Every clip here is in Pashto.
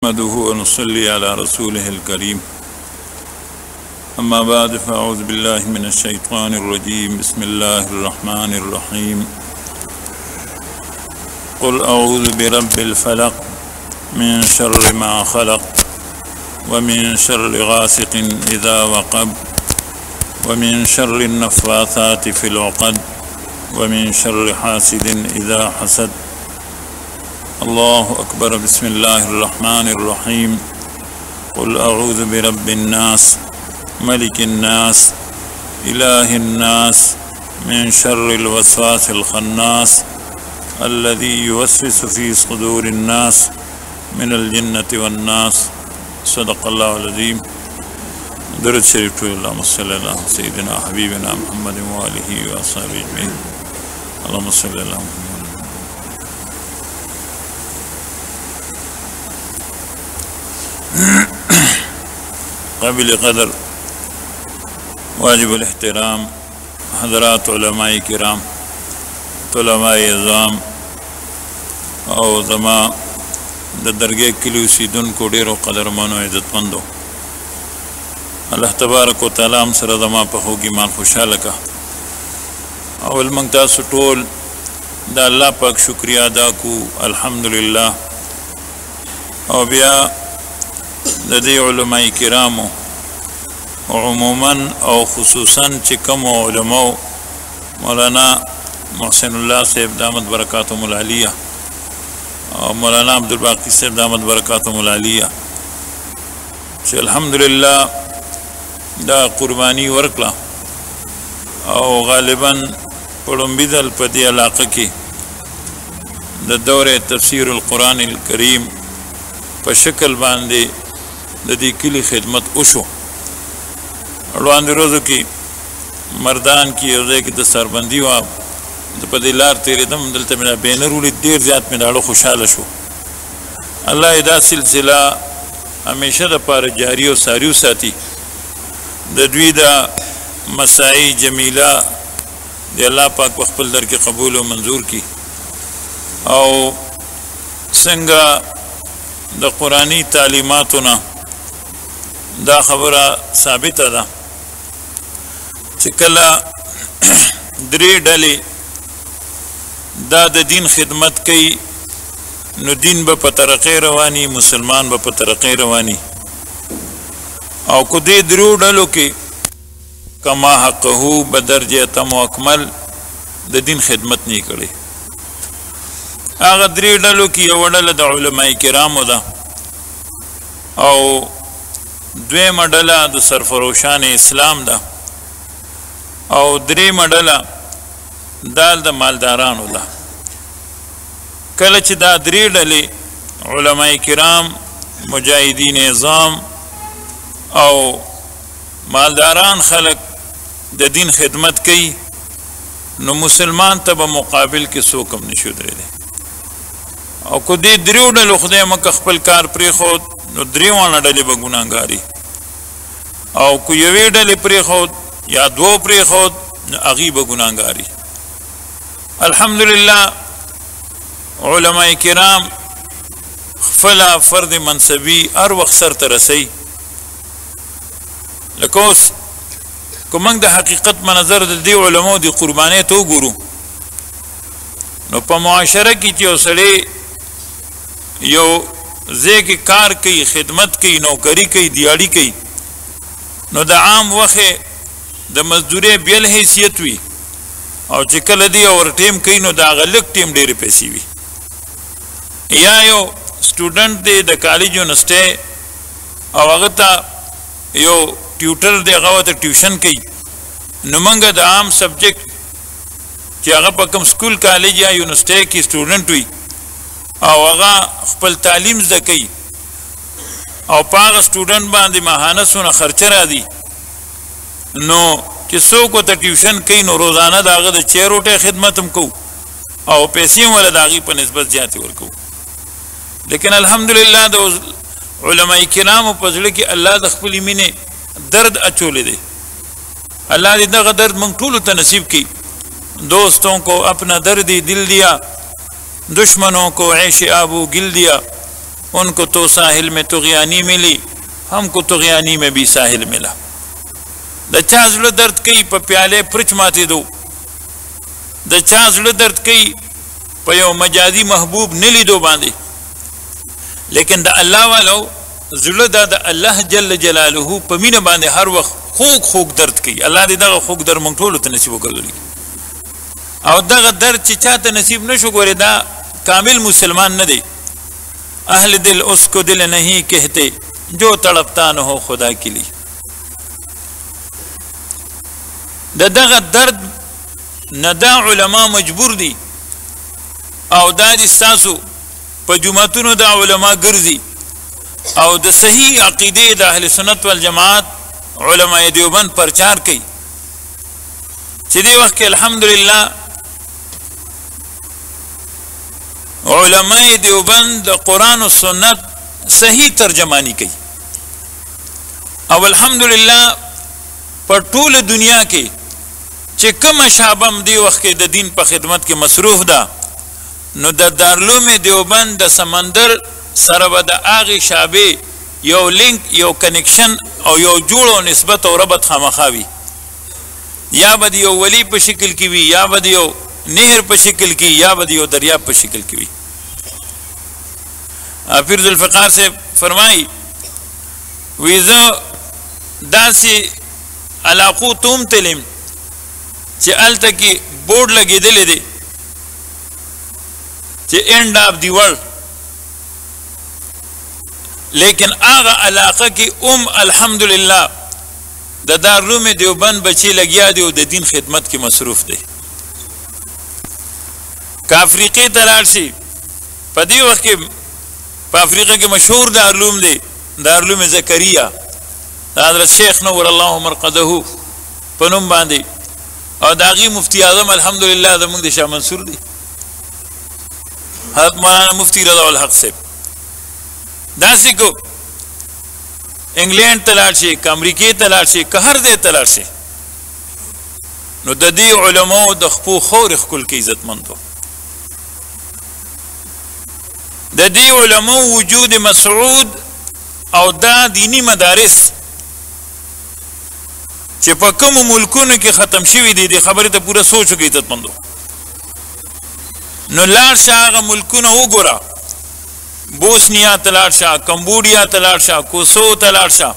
نحمده ونصلي على رسوله الكريم أما بعد فأعوذ بالله من الشيطان الرجيم بسم الله الرحمن الرحيم قل أعوذ برب الفلق من شر ما خلق ومن شر غاسق إذا وقب ومن شر النفاثات في العقد ومن شر حاسد إذا حسد الله أكبر بسم الله الرحمن الرحيم قل أعوذ برب الناس ملك الناس إله الناس من شر الوسواس الخناس الذي يوسوس في صدور الناس من الجنة والناس صدق الله العظيم. درود شريف اللهم صل على سيدنا حبيبنا محمد وآله وأصحابه أجمعين. اللهم صل على محمد. قابل قدر واجب الاحترام حضرات علماء کرام علماء اعظام او زما د درگاه کلی اوسیدونکو ډیرو قدرمنو عزتمندو، الله تبارک وتعالی هم سره زما په خوږ ایمان خوشحاله کا. اول موږ تاسو ټول د الله پاک شکریا ادا کو الحمدلله. او بیا د دې علماء کرامو عموما او خصوصا چې کوم علماء مولانا محسن الله صاحب دامت برکاتهم العالیه او مولانا عبدالباقی صاحب دامت برکاتهم العالیه چې الحمدلله دا قربانی ورکړه او غالبا پړومبي ځل په دې علاقه کې د دوره تفسیر القرآن الکریم په شکل باندې د دې کلی خدمت وشو. وړاندې ورځو کې مردان کې یو ځای کې د سربندي وه، د په دې لار تېرېدم، دلته مې دا بینر ولید، ډېر زیات مې دا خوشحاله شو. الله یې دا سلسله همیشه دپاره جاري او ساري وساتي. د دوی د مساعي جمیله د الله پاک په خپل در کې قبول او منظور کړي. او څنګه د قرآني تعلیماتو نه دا خبره ثابته ده چې کله درې ډلې دا د دین خدمت کوي نو دین به په ترقۍ رواني، مسلمان به په ترقۍ رواني. او که دې درو ډلو کې کما حقه بدرجه تم و اکمل د دین خدمت نه کړي. هغه درې ډلو کې یو ډله د علماء کرامو ده او دویمه ډله د سرفروشان اسلام ده او دریمه ډله د مالدارانو ده. کله چې دا درې ډلې علماء کرام، مجاهدین اعظام او مالداران خلق د دین خدمت کوي نو مسلمان ته به مقابل کې څوک هم نشو درېدی. او که دې دریو ډلو خدای مکه خپل کار پرېښود نو دریوانه ډلې به ګناهګاري، او که یوې ډلې پرېښود یا دوو پرېښود نو هغې به ګناهګاري. الحمدلله علماء کرام خپله فرد منصبي هر وخت سرته رسوي. لکه اوس که موږ د حقیقت منظر د دې علماو د قربانۍ ته وګورو نو په معاشره کې چې یو سړی یو ځای کې کار کوي، خدمت کوي، نوکري کوي، دیاړي کوي، نو د عام وخت د مزدورۍ بیل حیثیت وي، او چې کله دی اور ټیم کوي نو د هغه لږ ټیم ډېرې پیسې وي. یا یو سټوډنټ دی د کالج یونیورسټۍ او هغه ته یو ټیوټر دی، هغه ورته ټیوشن کوي. نو موږ د عام سبجیکټ چې هغه په کوم سکول، کالج یا یونیورسټۍ کې سټوډنټ وي او هغه خپل تعلیم زده کوي او په هغه سټوډنټ باندې ماهانه څونه خرچه راځي، نو چې څوک ورته ټیوشن کوي نو روزانه د هغه د چای روټۍ خدمت هم کوو او پیسې هم ولې د هغې په نسبت زیاتې ورکوو. لیکن الحمدلله د علماء کرامو په زړه کې الله د خپلې مینې درد اچولی دی. اللہ دې دغه درد موږ ټولو ته نصیب کړي. دوستوں کو اپنا درد دل دیا، دشمنوں کو عیش آب و گل دیا، उनको तो साहिल में तुग़यानी मिली, हमको तुग़यानी में भी साहिल मिला। द चा ज़्ल दर्द कई प प्याले प्रच माते दो, द चा ज़्ल दर्द कई प यो मजाजी महबूब निली दो बांधे, लेकिन द अल्लाह वालो ज़्ल द अल्लाह जल जलालहू प मीन बांधे हर वक्त खूक खूक दर्द कई। अल्लाह दे दगा खूक दर्द मंग ठोलो त नसीब वगर्दली और दगा दर्द ची चाहते नसीब नशो गोरे दा कामिल मुसलमान न दे। अहल दिल उसको दिल नहीं कहते जो तड़पता न हो खुदा के लिए। दगा दर्द नदा उलमा मजबूर दी और दाद इस्तासु प जुमातुनो दा उलमा गर्जी और द सही अकीदे द अहल सुन्नत वल जमात उलमा देवबंद प्रचार कई। चिदे वक्त के अल्हम्दुलिल्लाह उलमा देवबंद कुरान और सुन्नत सही तर्जमानी कई और अल्हम्दुलिल्लाह पर टूल दुनिया के चे कम शाबम दी वक्त के द दीन पर खिदमत के मसरूफ दा नो द दारुलूम देवबंद द समंदर सरबद आगे शाबे यो लिंक यो कनेक्शन और यो जोड़ो निस्बत और रबत खामखावी या बदियो वली पर शिकल की भी, या बदियो नहर पर शिकल की, या बदियो दरिया पर शिकल की भी। फिर जुल्फ़िकार से फरमाई वीज़ो दासी अलाक़ू तुम तलिम चे अल तकी बोर्ड लगे दिले दे चे एंड ऑफ दी वर्ल्ड, लेकिन आगा इलाका की अल्हम्दुलिल्लाह द दारुलूम देवबंद बची लगिया दे द दीन खिदमत की मसरूफ दे। का अफ्रीकी तलार से पदी वक्त के अफ्रीका के मशहूर दारुलूम दे दारुलूम ज़करिया हज़रत शेख नव्वर अल्लाहु मरक़दहू पनुम बांधे और दागी मुफ्ती आज़म अल्हम्दुलिल्लाह ज़मुंग दे शाह मंसूर दे हज़रत मौलाना मुफ्ती रज़ा उल हक से दासी को इंग्लैंड तलार से का अमरीकी तलार से का हर दे तलार से नो ददी उलमा दखपू खौर खुल की इज्जत मंद हो ददी उलमा वजूद मसऊद और दा दीनी मदारिस चे पकम मुल्कुन के खत्म शिवी दी खबर तो पूरा सोच के इज्जत मंद हो नो लार शाह मुल्कुन उगोरा बोस्निया तलाशा, कंबोडिया तलाशा, कोसो तलाशा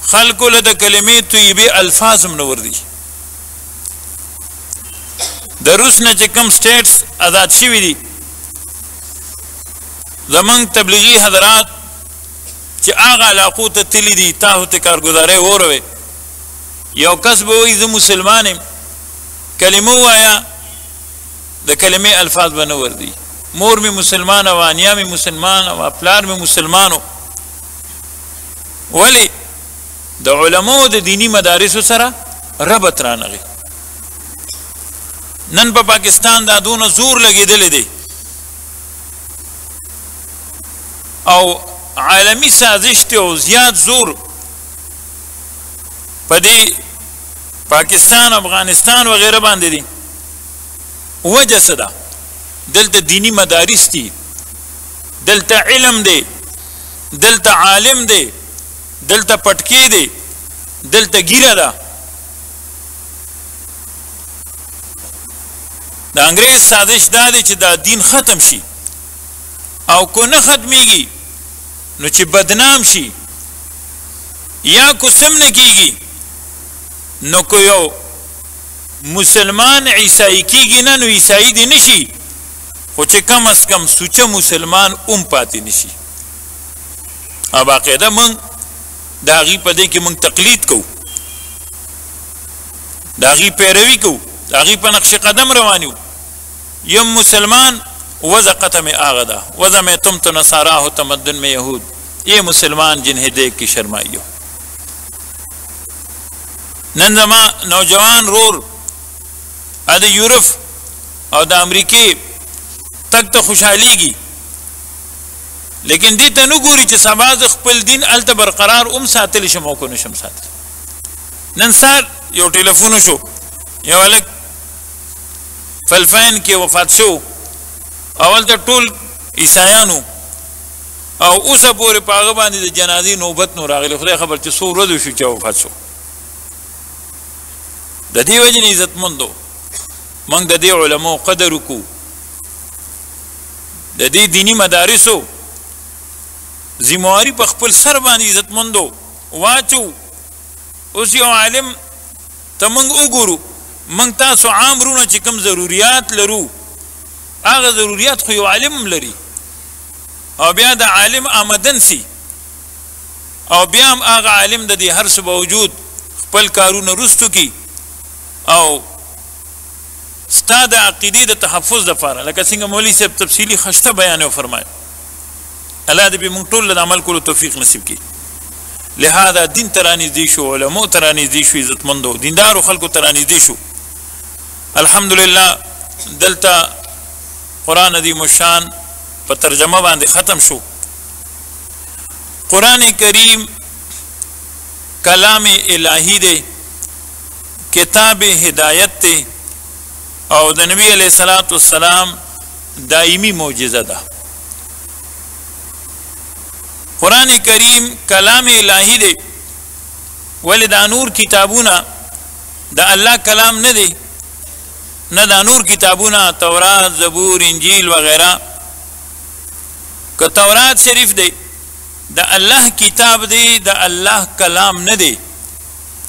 खल्को लद कलिमे तय्यबे अल्फाज मनवर दी दरुस न कम स्टेट्स आजाद शिवी दी जमंग तबलीगी हजरात चे आगा इलाक़ों ते तिली दी ताहुत कारगुजारे हो रहे यो कसब वही ज मुसलमान कलिमो आया द कलिमे अल्फाज बनवर दी मोर में मुसलमान अवानिया में मुसलमान अवा प्लार में मुसलमान हो वली द उलमा द दीनी मदारिस सरा रबत रानगे नन पर पाकिस्तान दा दोनों जोर लगे दिले दे और आलमी साजिश ते ज्यादा जोर पदी पाकिस्तान अफगानिस्तान वगैरह बांधे दी वजह सदा दलता दीनी मदारिस थी, दलता इल्म दे, दलता आलिम दे, दलता पटके दे, दलता गिरा दा दा अंग्रेज साजिश दा दे चे दा दीन खत्म शी और को न खत्मेगी नो चे बदनाम शी या को समन कीगी नो को यो मुसलमान ईसाई कीगी ना नो ईसाई दी नशी चे कम अज कम सूचा मुसलमान पाती निशी। अब बाकायदा मंग दागी पदे की मंग तकलीद को दागी पैरवी को दागी पर नक्श कदम रवानी यम मुसलमान वज़ा क़तम आगदा वज़ा में तुम तो नसारा हो तमद्दुन में यहूद ये मुसलमान जिन्हें देख की शर्माई हो नंदमा नौजवान रोर अद यूरोप और द अमरीकी तक तो खुशहाली की लेकिन दी तनुगुरी चे समाज खपल दिन अलत बरकरार सातिल शमो को नशम साथ नंसार यो टेलीफोन शो यो अलग फलफैन के वफात शो अवल तो टोल ईसायानु او اوسه پورې په هغه باندې د جنازې نوبت نو راغلی خدای خبر چې څو ورځې شو چې وفات شو د دې وجې نه عزتمندو موږ د دې علماو قدر وکړو د دې دیني مدارسو ذمہواري په خپل سر باندې عزتمندو واچو اوس یو عالم ته موږ وګورو موږ تاسو عام رونه چې کوم ضروریات لرو هغه ضروریات خو یو عالم هم لري او بیا د عالم آمدن سي او بیا هم هغه عالم د دې هر څه باوجود خپل کارونه رستو کی او ستا د عقیدې د تحفظ دپاره لکه څنګه مولوي صاحب تفصیلي خشته بیان او فرمایي الله دې موږ ټول له عمل کولو توفیق نصیب کړي لهذا دین ته رانږدې شو علماو ته رانږدې شو عزتمندو دیندارو خلکو ته رانږدې شو الحمدلله دلته قرآن عظیم الشان په ترجمه باندې ختم شو قرآن کریم کلام الهی دی کتاب هدایت دی او د نبی علیہ الصلوۃ والسلام دائمی معجزه ده قرآن کریم کلام الهی دی ولی دا نور کتابونه دا الله کلام نه دی نه دا نور کتابونه تورات زبور انجیل وغیرہ که تورات شریف دی دا الله کتاب دی دا الله کلام نه دی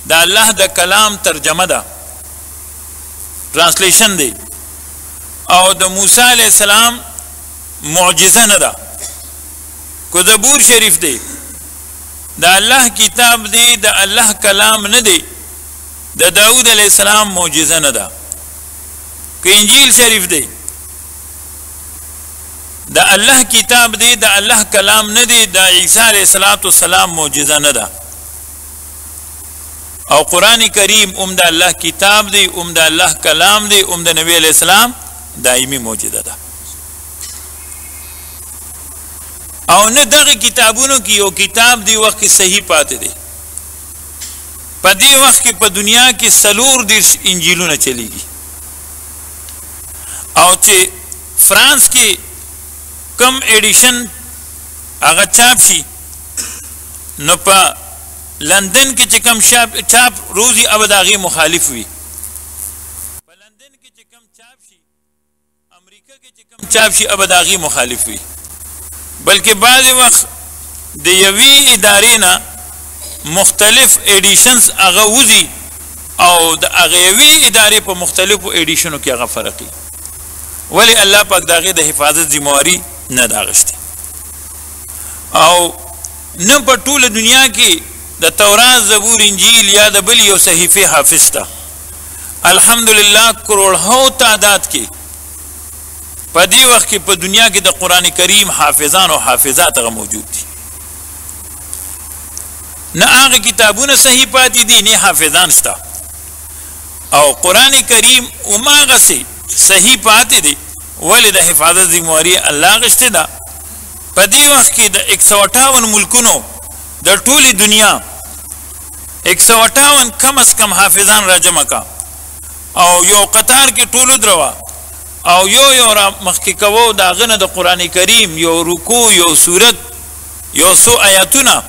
دا الله دا کلام ترجمه ده ترانسلیشن دی او د موسی علیہ السلام معجزه نه ده کو زبور شریف دی دا الله کتاب دی دا الله کلام نه دی د داود علیہ السلام معجزه نه ده که انجیل شریف دی دا الله کتاب دی دا الله کلام نه دی دا عیسی علیہ السلام معجزه نه ده او قرآن کریم د الله کتاب دی د الله کلام دی د نبی علیہ السلام دائمی معجزه ده او نه دغه کتابونو کې یو کتاب دی وخت کې صحیح پاتې دی په دې وخت کې په دنیا کې 4 انجیلونه چلیږي او چې فرانس کې کم ایډیشن هغه چاپ شي نو په لندن کې چې کم چاپ روزي ابد هغه مخالف وي په لندن کې چې کم چاپ شي امریکا کې چې کم چاپ شي ابد هغه مخالف وي بلکې بعض وخت د یوې ادارې نه مختلف ایډیشنز هغه وزي او د هغه یوې ادارې په مختلفو ایډیشنو کې هغه فرق وي ولی الله پاک داغه د حفاظت ذمہواری نه داغشتي او نه په ټوله دنیا کې د تورات زبور انجیل یا د بل یو صحیفه حافظ تا الحمدلله کروڑو تعداد کې په دې وخت کې په دنیا کې د قران کریم حافظان او حافظات هغه موجود دي نه هغه کتابونه صحیح پاتې دي نه حافظان شته او قران کریم اوماغه سي صحیح پاتې دي ولې د حفاظت ذمہواری الله غشته ده په دې وخت کې د 158 ملکونو د ټولي دنیا 158 کم از کم حافظان را جمع کا او یو قطار کې ټولو دروا او یو را مخکې کوو دا غنه د قران کریم یو رکوع یو سورت یو سو آیاتونه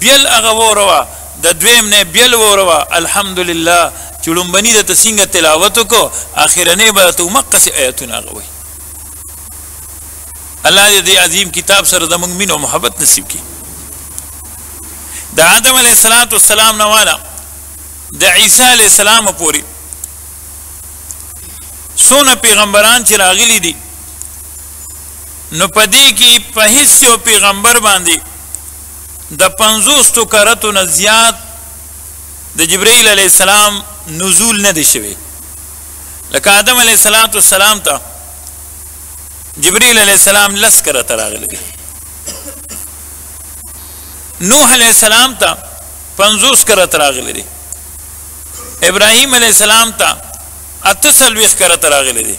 بیل هغه وروا د دویم نه بیل وروا الحمدلله چړمبني د تسنګ تلاوت کو اخرنه به تو مقص آیاتونه غوي الله دې عظیم کتاب سره د موږ او محبت نصیب کړي د آدم علیہ السلام نوالا د عیسی علیہ السلام پوری سونه پیغمبران چې راغلي دي نو پدې کې په هیڅ یو پیغمبر باندې د 50 کرتو نه زیات د جبرائیل علیہ السلام نزول نه دي شوی لکه آدم علیہ السلام ته جبرائیل علیہ السلام لس کرت راغلي دي نوح علیہ السلام ته 50 کرت راغلي دي ابراهیم علیہ السلام ته 48 کرت راغلي دي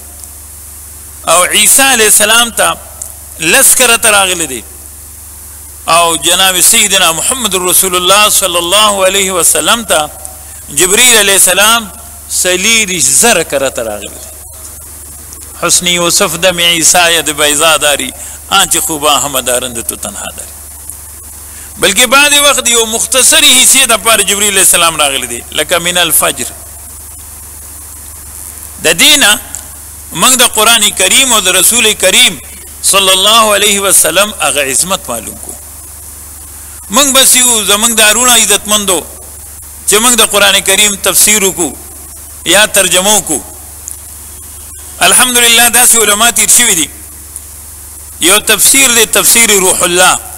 او عیسی علیہ السلام ته لس کرت راغلي دي او جناب سیدنا محمد رسول الله صلی الله علیه وسلم ته جبرائیل علیہ السلام سلیری زر کرت راغلي دي حسن یوسف دم عیسی د بیضا داری آنچ خوبا همدارند تو تنها داری بلکې بعد وخت یو مختصری حصے د پر جبرئیل علیہ السلام راغلی دی لکه من الفجر د دینه موږ د قران کریم او د رسول کریم صلی الله علیه وسلم هغه عظمت معلوم کو موږ بس یو زموږ دارونه عزتمندو چې موږ د قران کریم تفسیر کو یا ترجمه کو الحمدلله داسې علما تیر شوي دي یو تفسیر دی تفسیر روح الله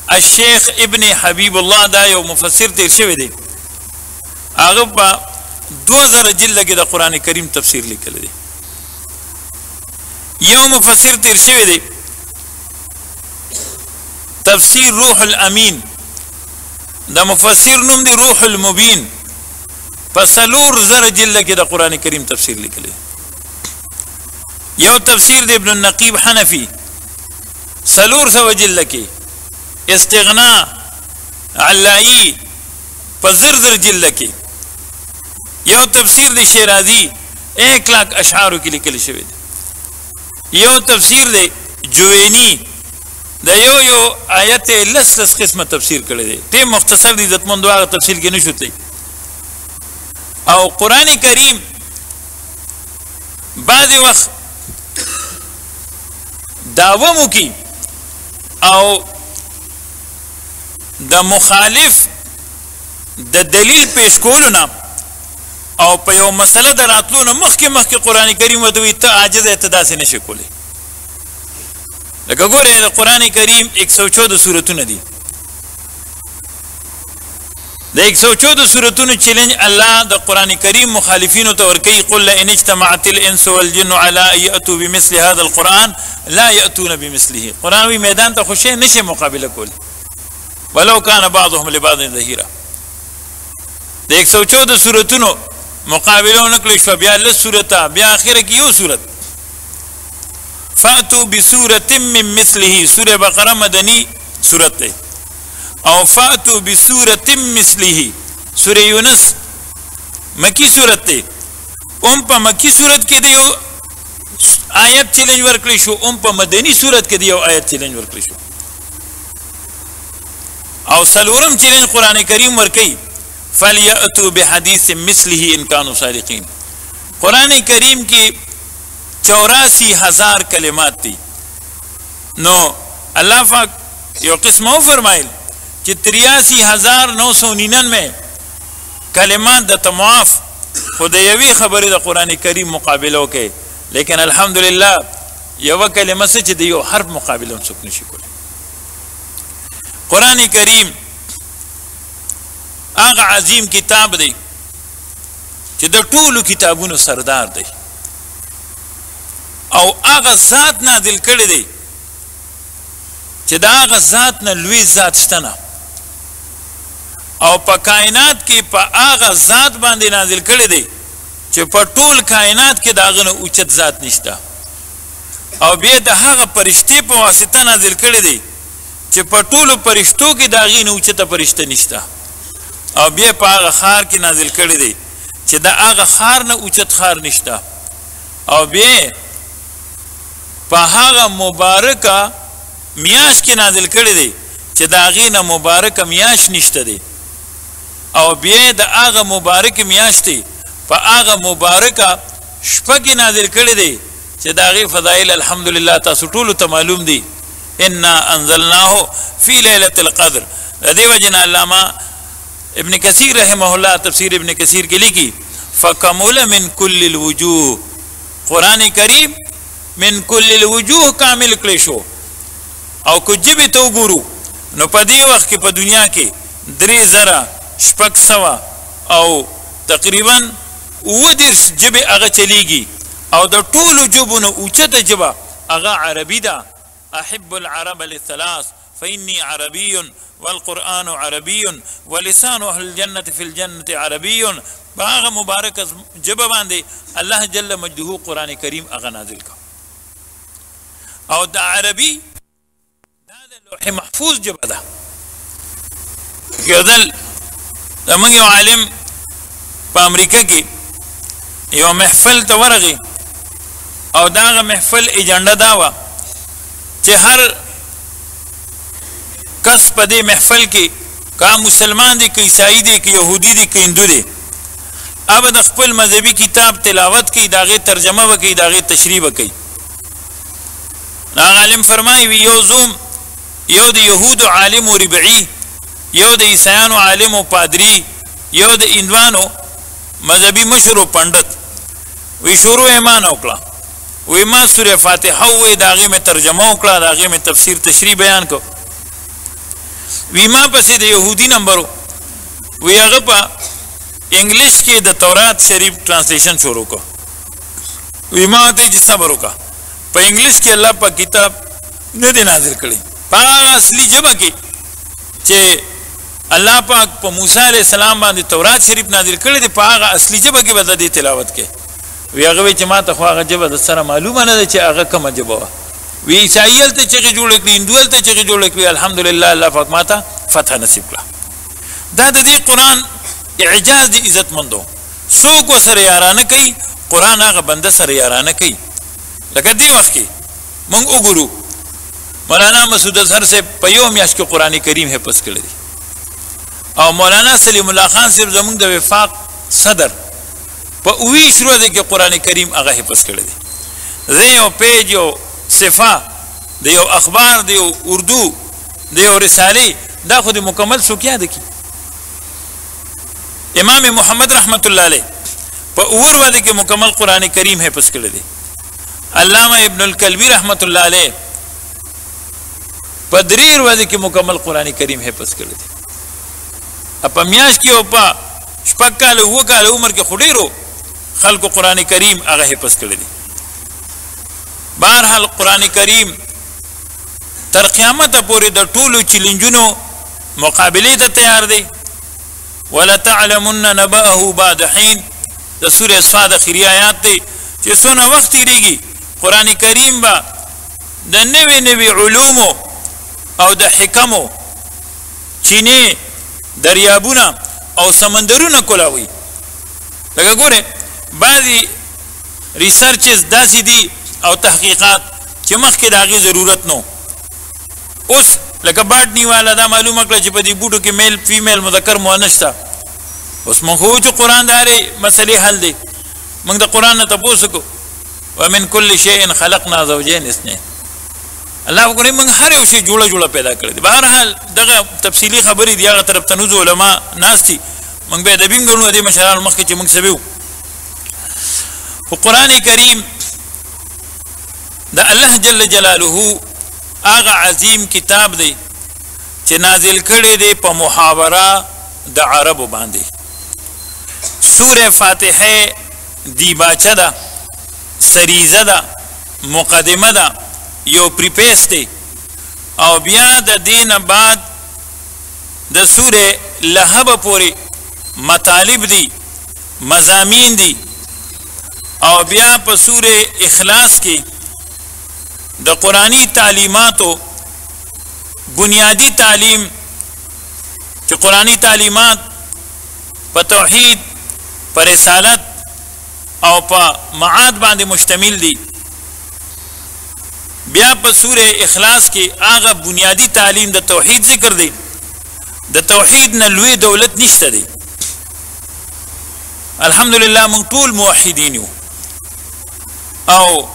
الشیخ ابن حبیب الله دا یو مفسر تیر شوی دی هغه په 2000 جلد کې د قران کریم تفسیر لیکل دی یو مفسر تیر شوی دی تفسیر روح الامین دا مفسر نوم دی روح المبین په 3000 جلد کې د قران کریم تفسیر لیکل دی یو تفسیر دی ابن النقیب حنفی 300 جلد کې استغناء علائی په زر جلد کې یو تفسیر دی شیرازی 1,00,000 اشعارو کې لیکل شوی دی یو تفسیر دی جوینی د یو آیت لس قسمه تفسیر کړی دی ته مختصر دی عزتمندو هغه تفسیر کې نشو تلی او قران کریم بعض وخت داومو کی او د مخالف د دلیل پیش کولو نه او په یو مسله د راتلو نه مخکې قران کریم ورته وي ته عاجز ته داسې نشې کولی لکه ګورې د قران کریم 114 سورتونه دي د 114 سورتونو چیلنج الله د قران کریم مخالفینو ته ورکوي قل ان اجتمعت الانس والجن على ان ياتوا بمثل هذا القران لا ياتون بمثله قران وی میدان ته خوشې نشي مقابله کولی ولو كان بعضهم لبعض ظهيرا د 114 سورتونو مقابله نکړي شو بیا له سورته بیا اخره کې یو سورت فاتوا بسوره من مثله سوره بقره مدني سورت ده او فاتوا بسوره مثله سوره یونس مکی سورت ده په مکی سورت کې دی یو آیت چیلنج ورکړي شو په مدني سورت کې دی یو آیت چیلنج ورکړي شو او سلورم چیلنج قران کریم ورکی فلیاتوا بحدیث مثله ان كانوا صادقین قران کریم کی 84,000 کلمات تھی نو اللہ پاک یو قسمو فرمائل کہ 83,999 کلمات د تمواف خدایوی خبری د قران کریم مقابلو کې لیکن الحمدللہ یو کلمه چې د یو حرف مقابله څوک نشي کولی قرآن کریم هغه عظیم کتاب دی چې د ټولو کتابونو سردار دی او هغه ذات نازل کړی دی چې دا هغه ذات نه لوی ذات شته نه او په کائنات کې په هغه ذات باندې نازل کړی دی چې په ټول کائنات کې داغه نه اوچت ذات نشته او بیا د هغه فرشتي په واسطه نازل کړی دی چې په ټولو فرشتو کې داغه نه اوچته فرشته نشته او بیا په هغه خار کې نازل کړی دی چې د هغه خار نه اوچت خار نشته او بیا په هغه مبارکه میاش کې نازل کړی دی چې د هغې نه مبارکه میاش نشته دی او بیا د هغه مبارکه میاش دی په هغه مبارکه شپه کې نازل کړی دی چې د هغې فضایل الحمدلله تاسو ټولو ته معلوم دی انا انزلناه فی لیلة القدر د دې وجه نه علامه ابن کثیر رحمه الله تفسیر ابن کثیر کې لیکي فکمل من کل الوجوه قرآن کریم من کل الوجوه کامل کړی شو او کو جبې ته وګورو نو په دې وخت کې په دنیا کې 3,600 او تقریبا 10 جبې هغه چلیږي او د ټولو جبونو اوچته جبه هغه عربي ده احب العرب للثلاث فإني عربي والقرآن عربي ولسان أهل الجنة في الجنة عربي باغ مبارك جبه باندې الله جل مجده قرآن کریم هغه نازل کا او د عربي دا د لوح محفوظ جبه ده کېدل زموږ یو عالم په امریکا کې یو محفل ته ورغی او دا هغه محفل ایجنډه دا وه چې هر کس په دې محفل کې که مسلمان دی که عیسائی دی که یهودي دی که هندو دی اب د خپل مذهبي کتاب تلاوت کوي د هغې ترجمه وکوي د هغې تشریح وکوي. هغه عالم فرمایي وي یو د یهودو عالم و ربعي، یو د عیسایانو عالم و پادري، یو د هندوانو مذهبي مشر و پنډت. وی شروع یې ما نه وکړه، وی ما سوره فاتحه ووایي د هغې مې ترجمه وکړه، د هغې مې تفسیر تشریح بیان کو. وی ما پسې د یهودي نمبر وی هغه په انګلیش کې د تورات شریف ټرانسلیشن شروع کو. وی ما ورته چې صبر وکړه، په انګلیش کې الله پاک کتاب نه دی نازل کړی، په هغه اصلي ژبه کې چې الله پاک په موسی علیه السلام باندې تورات شریف نازل کړی دی، په هغه اصلي ژبه کې به د دې تلاوت کوي. وی هغه وی چې ما ته خو هغه ژبه د سره معلومه نه ده چې هغه کومه ژبه وه. وی عیسائی هلته چغې جوړې کړي، هندو هلته چغې جوړې کړي، الحمدلله الله پاک ما ته فتح نصیب کړه. دا د دې قرآن اعجاز دی عزتمندو. څوک ورسره یارانه کوي، قرآن هغه بنده سره یارانه کوي. لکه دې وخت کې موږ وګورو مولانا مسعود اظهر صاحب په یو میاشت کې قرآن کریم حفظ کړی دی، او مولانا سلیم الله خان صاحب زموږ د وفاق صدر په 20 ورځې کې قرآن کریم هغه حفظ کړی دی. زه یو پیج یو صفحه د یو اخبار د یو اردو د یو رسالې دا خو د مکمل څوک یاد کړي. امام محمد رحمت الله علیه په 9 ورځې کې مکمل قرآن کریم حفظ کړی دی. علامه ابن الکلبی رحمت الله علیه په 3 ورځې کې مکمل قرآن کریم حفظ کړی دی. په میاشت کې او په 6 کاله 7 کاله عمر کې خو ډېرو خلکو قرآن کریم هغه حفظ کړی دی. بهرحال قرآن کریم تر قیامته پورې د ټولو چیلنجونو مقابلې ته تیار دی. ولتعلمن نبأه بعد حین د سورې صاد اخري آیات دی چې څونه وخت تېرېږي قرآن کریم به د نوې نوې علومو او د حکمو چینې دریابونه او سمندرونه کولاوي. لکه ګورئ بعضې ریسرچز داسې دي او تحقیقات چې مخکې د هغې ضرورت نو. اوس لکه باټني والا دا معلومه کړه چې په دې بوټو کې میل فیمیل مذکر مؤنث شته. اوس موږ خو چې قرآن د هرې مسلې حل دی. موږ د قرآن نه تپوس وکړو ومن کل شیء خلقنا زوجین اثنین. الله وګورئ موږ هر یو شی جوړه پیدا کړی دی. بهرحال دغه تفصیلي خبرې دي، هغه طرف ته نوځو علما ناست دي، موږ به ادبي هم ګڼو د دې مشرانو مخکې چې موږ څه ویو. خو قرآن کریم د الله جل جلاله هغه عظیم کتاب دی چې نازل کړی دی په محاوره د عربو باندې. سوره فاتحه دیباچه ده، سریزه ده، مقدمه ده، یو پریپیس دی، او بیا د دې نه بعد د سوره لهب پورې مطالب دي، مضامین دي، او بیا په سوره اخلاص کې د قرآنی تعلیماتو بنیادی تعلیم چې قرآنی تعلیمات په توحید، په رسالت او په معاد باندې مشتمل دي. بیا په سوره اخلاص کې هغه بنیادی تعلیم د توحید ذکر دی. د توحید نه لوی دولت نشته دی. الحمدلله موږ ټول موحدین یو، او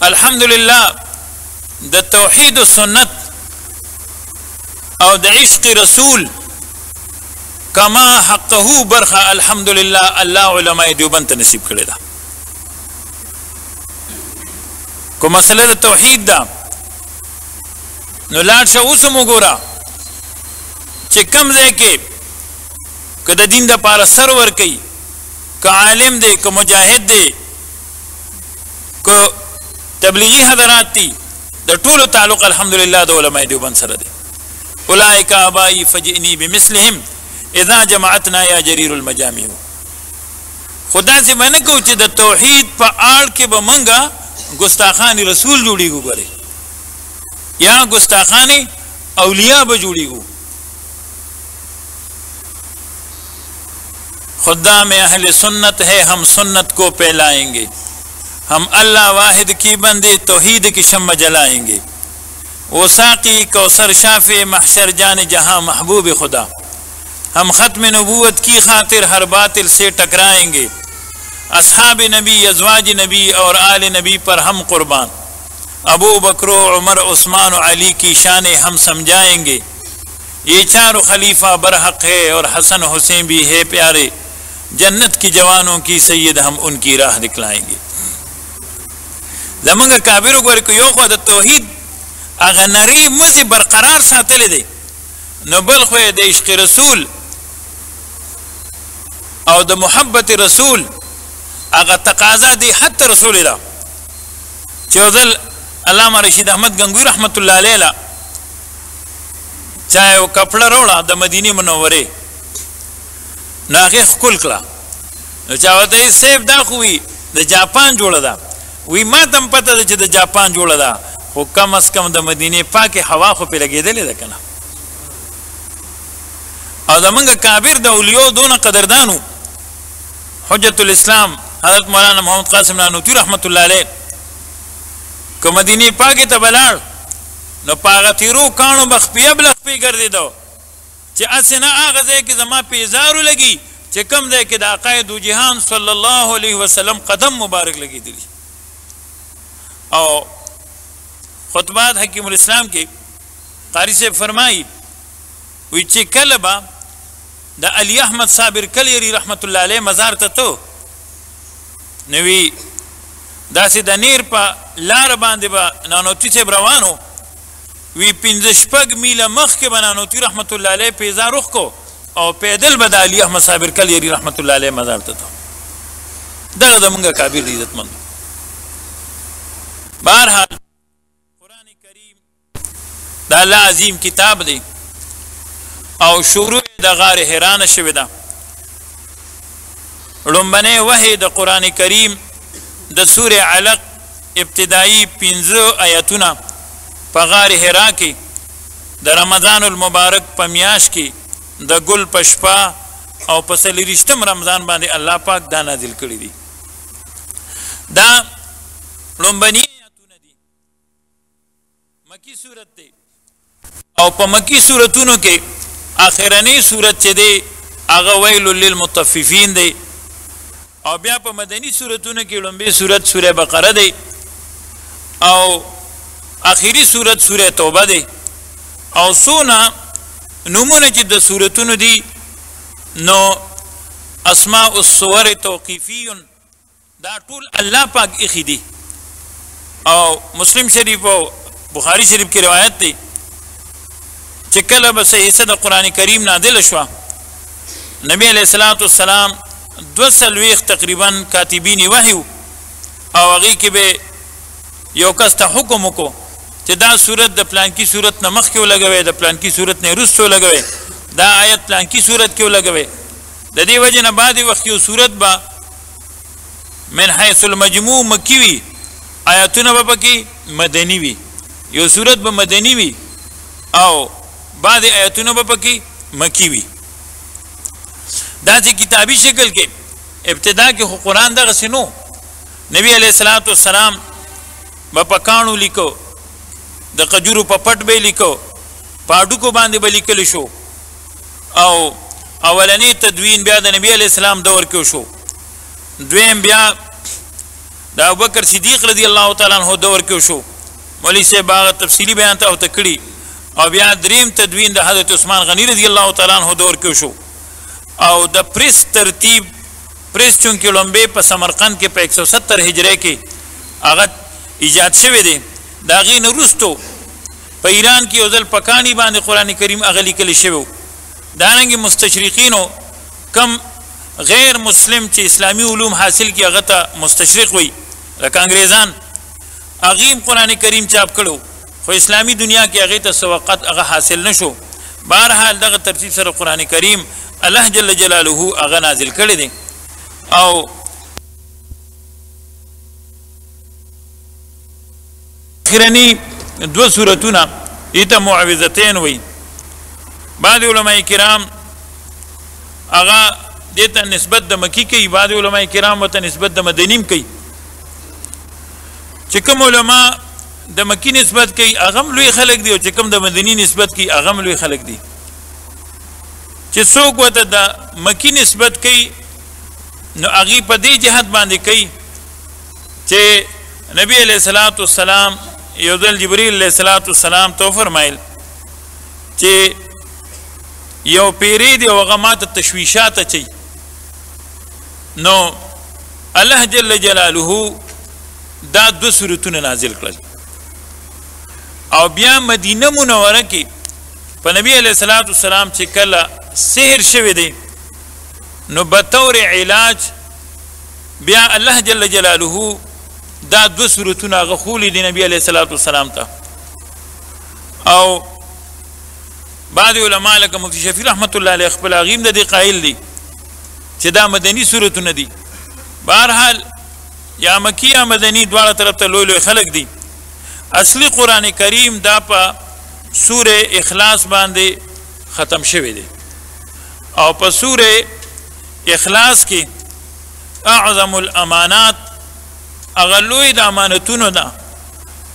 الحمدلله د توحید و سنت او د عشق رسول کما حقه برخه الحمدلله الله علماء دیوبند ته نصیب کړی ده. کو مسله د توحید ده نو لاړ شه اوس هم وګوره چې کوم ځای کې که د دین دپاره سر ورکوي، که عالم دی، که مجاهد دی، که تبلیغی حضرات دي، د ټولو تعلق الحمدلله د علماء دیوبند سره دی. اولئک آبائی فجئنی بمثلهم اذا جمعتنا یا جریر المجامع. خدا سے میں نے کہو چې د توحید په آړ کې به منګه ګستاخان رسول جوړیږو ګورې یا ګستاخان اولیاء به جوړیږو. خدا میں اہل سنت ہے، ہم سنت کو پھیلائیں گے، ہم اللہ واحد کی بندے توحید کی شمع جلائیں گے. वो साकी कौसर शाफे महशर जान जहां महबूब खुदा, हम ख़त्म नबूवत की खातिर हर बातिल से टकराएंगे। असहाब नबी, अज़वाज नबी और आल नबी पर हम कुर्बान, अबू बकर, उमर, उस्मान और अली की शान हम समझाएंगे। ये चारों खलीफा बरहक है और हसन हुसैन भी है प्यारे, जन्नत की जवानों की सैयद हम उनकी राह दिखलाएंगे। जमंग काबिर को यो खुद तौहीद अगर नरी मुझे बरकरार सातले दे न बल खुए दे इश्क रसूल और द मोहब्बत रसूल अगर तकाजा दे हत रसूल ला चौदल अल्लामा रशीद अहमद गंगोई रहमतुल्लाह अलैह चाहे वो कपड़ा रोड़ा द मदीने मुनव्वरे नागे खुल कला चाहते सेफ दा हुई द जापान जोड़ा दा वही माँ तम पता द जापान जोड़ा दा वो कम अज कम द मदीने पाके हवा खो पे लगे दे कना और दमंग काबिर द उलियो दोनों कदरदानू हुज्जतुल इस्लाम हज़रत मौलाना मोहम्मद कासिम नानूती रहमतुल्लाह अलैह को मदीने पाके तबलाड़ न पागतीरो कानो बखपिया बलखपी कर दे दो चे असना आगज़े कि जमा पे इजारू लगी चे कम दे कि आक़ाए दो जहान सल्लल्लाहु अलैहि वसल्लम कदम मुबारक लगी दिली। और खुतबात हकीमुल इस्लाम के कारी से फरमाई विचे कलबा द अली अहमद साबिर कलियरी रहमतुल्लाह अलैह मजार तो नवी दासी द नीर पा लार बांधे बा नानोती से रवानो वी पिंजशपग मीला मख के बनानोती रहमतुल्लाह अलैह पेजा रुख को और पैदल बदा अली अहमद साबिर कलियरी रहमतुल्लाह अलैह मजार तो दग दमंगा काबिर इज्जतमंद। बहरहाल कुरान करीम द अल्लाह अजीम किताब दे और शुरू द गार हैरान शविदा रुम्बने वही द कुरान करीम द सूर अलक इब्तिदाई 15 आयतुना पगार हेरा की द रमज़ानुल मुबारक पमियाश की द गुल पशपा और पसली रिश्तम रमज़ान बांधे अल्लाह पाक दा नाज़िल करी दी। दा रुम्बनी आयतुना दी मक्की सूरत दे और प मक्की सूरतुनो के आखिरनी सूरत चे दे आगा वैलुल लिल मुतफ्फिफीन दे और ब्या प मदनी सूरतुनो की लंबी सूरत सूरह बकरा दे और आखिरी सूरत सूरह तौबा दे और सोना नमूने जिद सूरतुन दी नो अस्मा उस्सवर तौक़ीफ़ियुन दा टूल अल्लाह पाक इखी दी। और मुस्लिम शरीफ और बुखारी शरीफ की रिवायत थी चिकल बस हिस्सा द कुरान करीम नादिल शवा नबी अलैहिस्सलाम 2 तकरीबन कातिबीन वही और अगी के बे योकस्ता हुक्म को दा सूरत द प्लान की सूरत न मख क्यों लगवे द प्लान की सूरत ने रुस्सो लगवे दा आयत प्लान की सूरत क्यों लगवे द दी वजह न बाद वक्त यो सूरत बा min haythul majmuu मक्की वी आयतुन बाबा की मदनी वी यो सूरत ब मदनी वी आओ बाद आयतुन बाबा की मक्की वी दासी किताबी शक्ल के इब्तिदा के कुरान दा गसिनो नबी अलैहिस्सलातु वस्सलाम बपकाणु लिखो द खजूर पपट बे लिखो पाडू को बांधे बे लिखल शो और अवलनी तदवीन ब्या द नबी अलैहिस्सलाम दौर के शो द्वेम ब्या द अबू बकर सिद्दीक रज़ी अल्लाह तआला अन्हु दौर के शो मौलवी से बाग तफसीली बयान था तकड़ी और ब्या द्रीम तदवीन द हज़रत उस्मान गनी रज़ी अल्लाह तआला अन्हु दौर के शो और द प्रेस तरतीब प्रेस चूंकि लंबे पर समरकंद के पे 170 हिजरे के आगत इजाद शवे दे दागी नरुस्तो पर ईरान की उजल पकानी बांध कुरान करीम अगली के लिशेवो दानंगी मुस्तशरिकीनो कम गैर मुस्लिम चे इस्लामी उलूम हासिल की अगता मुस्तशरिक हुई रखा अंग्रेज़ान अगीम कुरान करीम चाप करो खो इस्लामी दुनिया के अगे तसवक़त अगा हासिल नशो। बहरहाल दग तरतीब सर कुरान करीम अल्लाह जल्ल जलालुहु अगा नाजिल कर दे और आखिरनी 2 सूरतुना इता मुआविज़तैन हुई बाद उलमाए किराम आगा देता निस्बत द मक्की की बाद उलमाए किराम वता निस्बत द मदनीम की चिकम उलमा د مکی نسبت کوي هغه لوی خلک دي او چې کوم د مدینی نسبت کوي هغه لوی خلک دي چې څوک وته د مکی نسبت کوي نو هغه په دې جهت باندې کوي چې نبی علیہ الصلوۃ والسلام یو ځل جبرئیل علیہ الصلوۃ والسلام تو فرمایل چې یو پیری دی او هغه ماته تشویشات اچي نو الله جل جلاله دا دو سورتونه نازل کړل او بیا مدینه منوره کې په نبی علیہ الصلوۃ والسلام چې کله سحر شوی دی نو بطور علاج بیا الله جل جلاله دا دو سورتونه غخولی دی نبی علیہ الصلوۃ والسلام ته او بعض علماء لکه مفتی شفیع رحمت الله علیه خپل غیم د دې قائل دي چې دا مدنی سورتونه دي بهرحال یا مکی یا مدنی دواړه طرف ته لوی لوی خلق دي اصلی قرآن کریم دا په سوره اخلاص باندې ختم شوی دی او په سوره اخلاص کې اعظم الامانات هغه لوی د امانتونو ده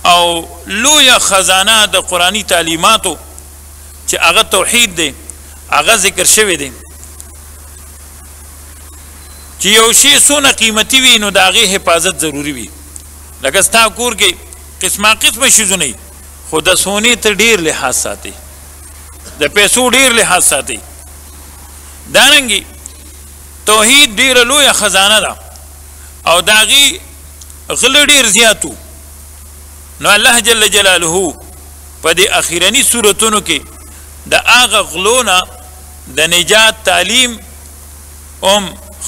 او لوی خزانه د قرآنی تعلیماتو چې هغه توحید دی هغه ذکر شوی دی چې یو شی څونه قیمتي وي نو د هغې حفاظت ضروري وي لکه ستا کور کې قسمه قسمه شیزونه وي خو د سونې ته ډېر لحاظ ساتي د پیسو ډېر لحاظ ساتي دارنګې توحید ډېره لویه خزانه ده او د هغې غله ډېر زیات وو نو الله جل جلاله په دې اخرني صورتونو کې د هغه غلو نه د نجات تعلیم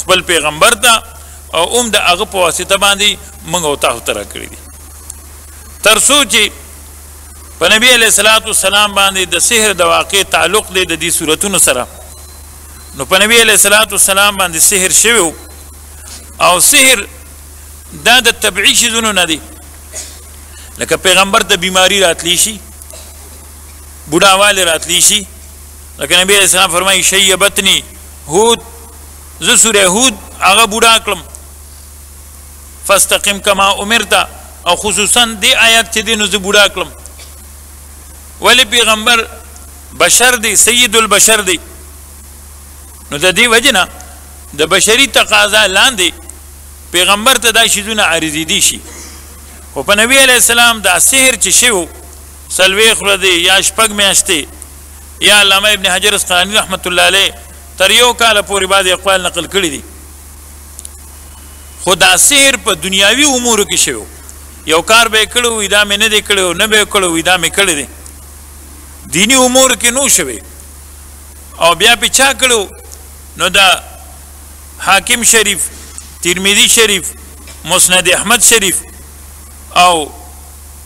خپل پیغمبر ته او د هغه په واسطه باندې موږ او تاسو ته راکړي دي تر څو چې په نبی علیہ الصلوۃ والسلام باندې د سحر د واقع تعلق دی د دې صورتونو سره نو په نبی علیہ الصلوۃ والسلام باندې سحر شوی او سحر دا د طبیعي شیزونو نه دي لکه پیغمبر ته بیماری راتلی شي بوډاوالی راتلی شي لکه نبی علیہ السلام فرمایي شیبتنی هود زه سوره هود هغه بوډا کړم فاستقم کما امرت او خصوصا دی آیات چې دی نو زه بوډا کړم ولی پیغمبر بشر دی سید البشر دی نو د دې وجه نه د بشري تقاضا لاندې پیغمبر ته دا شیزونه عارضي دي شي خو په نبی علیہ السلام دا سحر چې شوی څلوېښت ورځې یا شپږ میاشتې یا علامه ابن حجر اسقلاني رحمت الله علیه تر یو کاله پورې بعضې اقوال نقل کړي دي خو دا سحر په دنیاوي امورو کې شوی یو کار به یې کړی وي دا مې نه دی کړی نه به یې کړی وي دا مې کړی دی دیني امورو کې نو شوی او بیا پې چا کړی نو دا حاکم شریف ترمذی شریف مسند احمد شریف او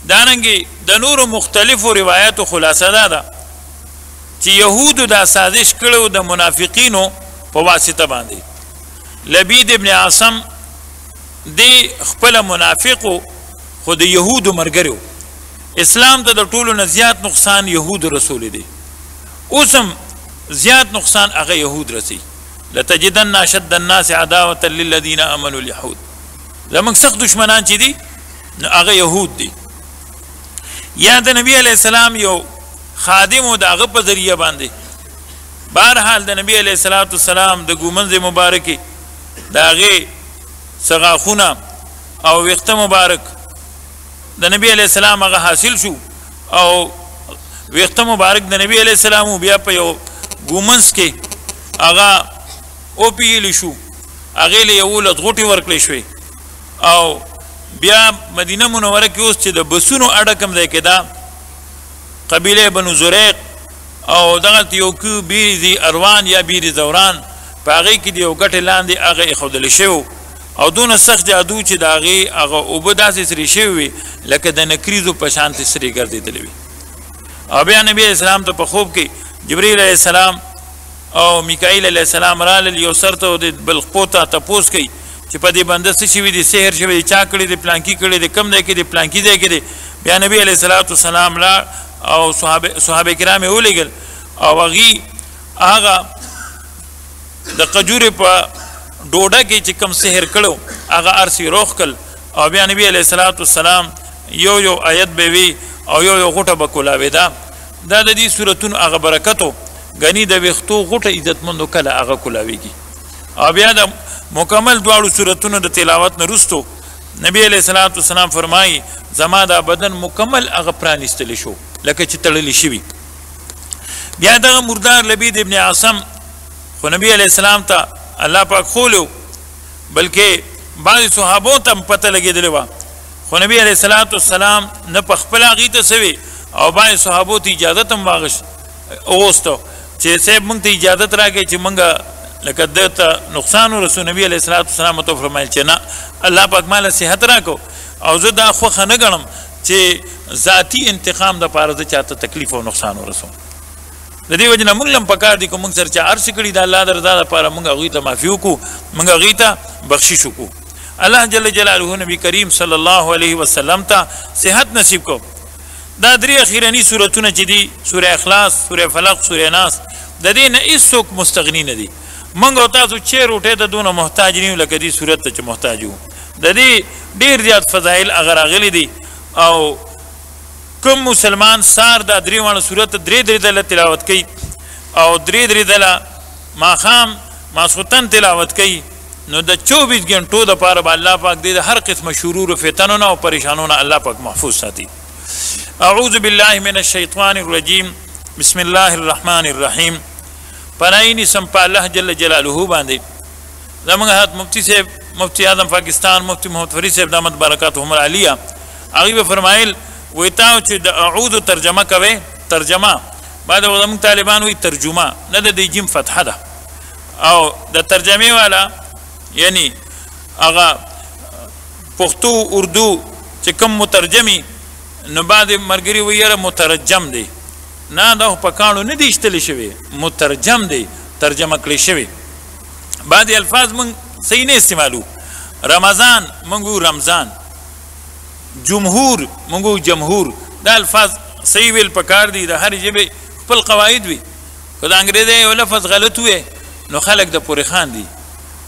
دارنګې د نورو مختلفو روایاتو خلاصه دا ده چې یهودو دا سازش کړو د منافقینو په واسطه باندې لبید ابن عاصم دی خپل منافقو خو د یهودو ملګری اسلام ته د ټولو نه زیات نقصان یهود رسول دی اوس هم زیات نقصان هغه یهود رسی لتجدن اشد الناس عداوه للذین امنوا اليهود زموږ سخت دشمنان چې دي نو هغه یهود دي یا د نبی علیہ السلام یو خادم و د هغه په ذریعه باندې بهرحال د نبی علیہ الصلوۃ والسلام د ګومنځ مبارکې د هغې څغاخونه او ویښته مبارک د نبی علیہ السلام هغه حاصل شو او ویښته مبارک د نبی علیہ السلام بیا په یو ګومنځ کې هغه وپیلی شو هغې له یولس غوټې ورکړې شوې او بیا مدینه منوره کې اوس چې د بسونو اډه کوم ځای کې ده قبیله بنو زریق او دغلته یو کو بیرې اروان یا بیرې زوران په هغې کې د یو ګټې لاندې هغه ایښودلی شوی او دونه سخت جادو چې د هغې هغه اوبه داسې سرې شوي وي لکه د نکریزو په شانتې سرې ګرځېدلې وي او بیا نبي علیہ السلام ته په خوب کې جبریل علیہ السلام او میکائیل علیہ السلام رالل یو سر ته د بل خپو ته تپوس کوي چې په دې بنده څه شوي دي سحر شوی دی چا کړی دی پلانکي کړی دی کم ځای کې دی پلانکي ځای کې دی بیا نبي علیہ الصلوۃ والسلام او صحابه کرام یې ولیږل او هغې هغه د قجورې په ډوډه کې چې کوم سحر کړو هغه ارسي روغ کړل او بیا نبي علیہ الصلوۃ والسلام یو آیت به وي او یو غوټه به کولاوېده. دا د دې صورتونو هغه برکتو ګنې د ویښتو غوټه عزتمندو کله هغه کولاوېږي. او بیا د مکمل دواړو صورتونو د تلاوت نه وروستو نبی علیه الصلاة والسلام فرمایي زما دا بدن مکمل هغه پرانیستلی شو لکه چې تړلی شوي. بیا دغه مردار لبید ابن عاصم خو نبی علیه السلام ته الله پاک خولو بلکې بعضې صحابو ته هم پته لګېدلې وه خو نبی علیه الصلاة والسلام نه په خپله هغې ته سوي او بعضې صحابو ته اجازت هم وغوستو چې صاحب موږ ته اجازت راکړئ چې موږ لکه ده ته نقصان ورسو. نبی علیه الصلاة والسلام ورته وفرمیل چې نه الله پاک ماله صحت راکړو او زه دا خوښه نه ګڼم چې ذاتي انتقام دپاره زه چاته تکلیف او نقصان ورسوم. د دې وجې نه موږ هم پکار دي که موږ سره چا هر څه کړي د الله د رضا دپاره موږ هغوی ته معافي وکړو موږ هغوی ته بخشش وکړو. الله جل جلاله نبی کریم صلی الله علیه وسلم ته صحت نصیب کو. دا درې اخیرني صورتونه چې دي سوره اخلاص سوره فلق سوره ناس د دې نه هېڅوک مستغني نه دي. موږ او تاسو چې روټۍ ته دونه محتاج نه یو لکه دې صورت ته چې محتاج یو. د دې ډېر زیات فضایل هغه راغلي دي او کوم مسلمان سار دا درې واړه صورت درې ځله تلاوت کوي او درې ځله ماښام ماسخوتن تلاوت کوي نو د 24 غنټو دپاره به الله پاک دې د هر قسمه شرور و فتنونه او پریشانونه الله پاک محفوظ ساتي. اعوذ بالله من الشیطان الرجیم بسم الله الرحمن الرحیم. پناهی نیسم په الله جل جلاله باندې. زموږ حضرت مفتی صاحب مفتی اعظم پاکستان مفتی محمد فرید صاحب دامت برکاتهم العالیه هغوی به فرمایل وایي تاسو چې د اعوذ ترجمه کوئ ترجمه بعد زموږ طالبان وایي ترجمه نه د دې جیم فتحه ده او د ترجمې والا یعنی هغه پښتو اردو چې کوم مترجمي نو بعد مرګري وایي یاره مترجم دی نه دا په کاڼو نه دي ایستلی شوي مترجم دی ترجمه کړی شوي. بعضې الفاظ موږ صحیح نه استعمالو. رمضان موږ وو رمضان جمهور موږ وو جمهور. دا الفاظ صحیح ویل پکار دي د هر ژبې خپل قواعد وي. که د انګریزۍ یو لفظ غلط وی نو خلک د پورې خان دي.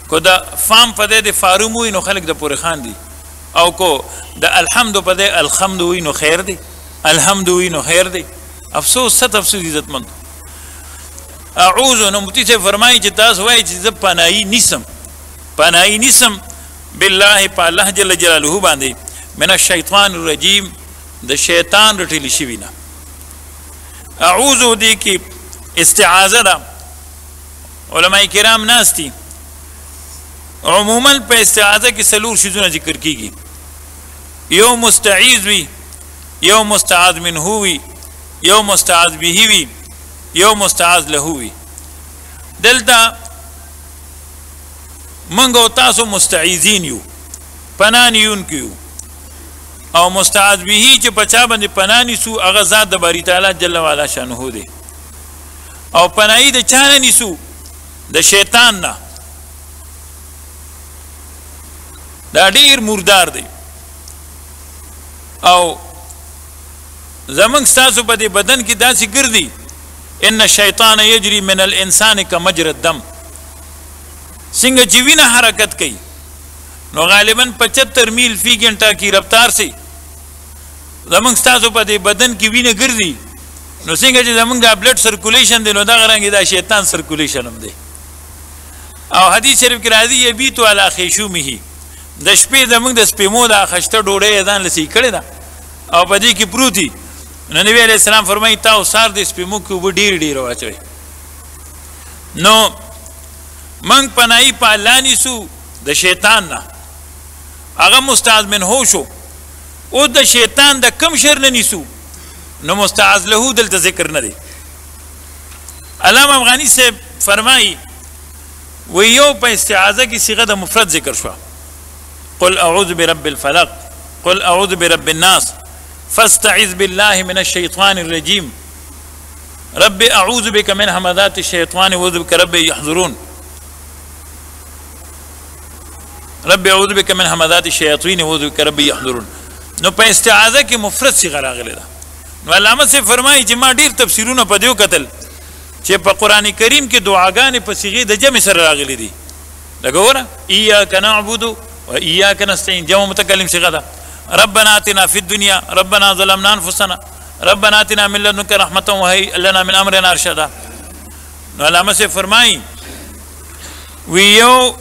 که د فام په دی د فاروم وي نو خلک د پورې خان دي او که د الحمد په دی الحمد وي نو خیر دی الحمد وي نو خیر دی. افسوس ست افسوس عزتمند. اعوذ نو مفتی صاحب فرمایي چې تاسو وایئ چې زه پناهي نیسم بالله په الله جل جلاله باندې من الشیطان الرجیم د شیطان رټلی شوي نه. اعوذ دې کې استعاذه ده. علماء کرام ناست دي عموما په استعاذه کې څلور شیزونه ذکر کیږي. یو مستعیذ وي یو مستعاذ منه وي یو مستعاذ به وي یو مستعاذ له وي. دلته موږ او تاسو مستعیذین یو پناه نیونکي یو او مستعاذ به چې په چا باندې پناه نیسو هغه ذات د باری تعالی جل وعلا شانه دی او پناهي د چا نه نیسو د شیطان نه. دا ډېر مردار دی او زمونږ ستاسو په دې بدن کې داسې ګرځي ان الشیطان یجري من الانسان کمجرى الدم. څنګه چې وینه حرکت کوي نو غالبا 75 میل فی گھنٹه کی رفتار سے زمونږ ستاسو په دې بدن کې وینه ګرځي نو څنګه چې زمونږ د بلډ سرکولیشن دی نو دغه رنګې دا شیطان سرکولیشن هم دی. او حدیث شریف کې راځي یبیتو علی خیشومه د شپې زمونږ د سپیمو دا خشته ډوډۍ یې ځان لسی کړې ده او په دې کې پروتي نو نبی علیه السلام فرمایي تاسو سار د سپیمو کې اوبه ډېرې واچوئ. نو موږ پناهي په الله نیسو د شیطان نه هغه مستعاذ منه شو او د شیطان د کم شر نه نیسو نو مستعاذ له دلته ذکر نه دی. علامه افغاني صاحب فرمایي و یو په استعاذه کې صيغه د مفرد ذکر شو. قل اعوذ برب الفلق قل اعوذ برب الناس فاستعذ بالله من الشيطان الرجيم رب اعوذ بك من همذات الشيطان واعوذ بك رب يحضرون رب اعوذ بك من همذات الشياطين واعوذ بك رب يحضرون. نو په استعاذه کې مفرد صيغه راغلې ده. نو علامه سے فرمایي چې ما ډیر تفسیرونه په دیو قتل چې په قران کریم کې دعاګانې په صيغه د جمع سره راغلي دي. لکه وره اياک نعبد و اياک نستعين جمع متکلم صيغه ده ربنا آتنا فی الدنیا ربنا ظلمنا انفسنا ربنا آتنا من لدنک رحمة وهیئ لنا من امرنا رشدا. نو علامه سے فرمائی وی یو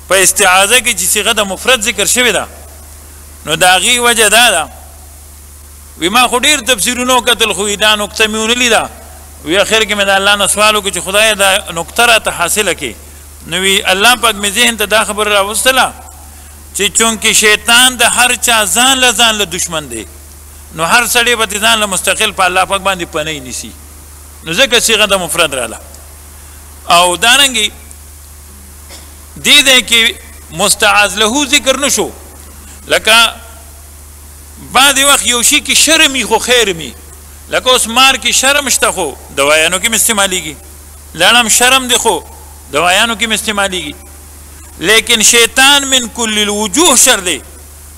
په استعاذه کې چې صيغه د مفرد ذکر شوی ده نو د هغې وجه دا ده وی ما خو ډېر تفسیرونه وکتل خو دا نکته مې ونه لیده وی اخر کې مې د الله نه سوال وکړو چې خدایه دا نکته راته حاصله کړي نو وی الله پاک مې ذهن ته دا خبره راوستله چې چونکې شیطان د هر چا ځان له دشمن دی نو هر سړی به د ځان له مستقل په الله پاک باندې پنۍ نیسي نو ځکه صيغه د مفرد راله. او دارنګې دې دی کې مستعاذ له ذکر نشو لکه بعضې وخت یو شي کې شرم وي خو خیر وي لکه اوس مار کې شرم شته خو دوایانو کې م استعمالیږي لړم شرم دی خو دوایانو کې م استعمالیږي لیکن شیطان من کل الوجوه شر دی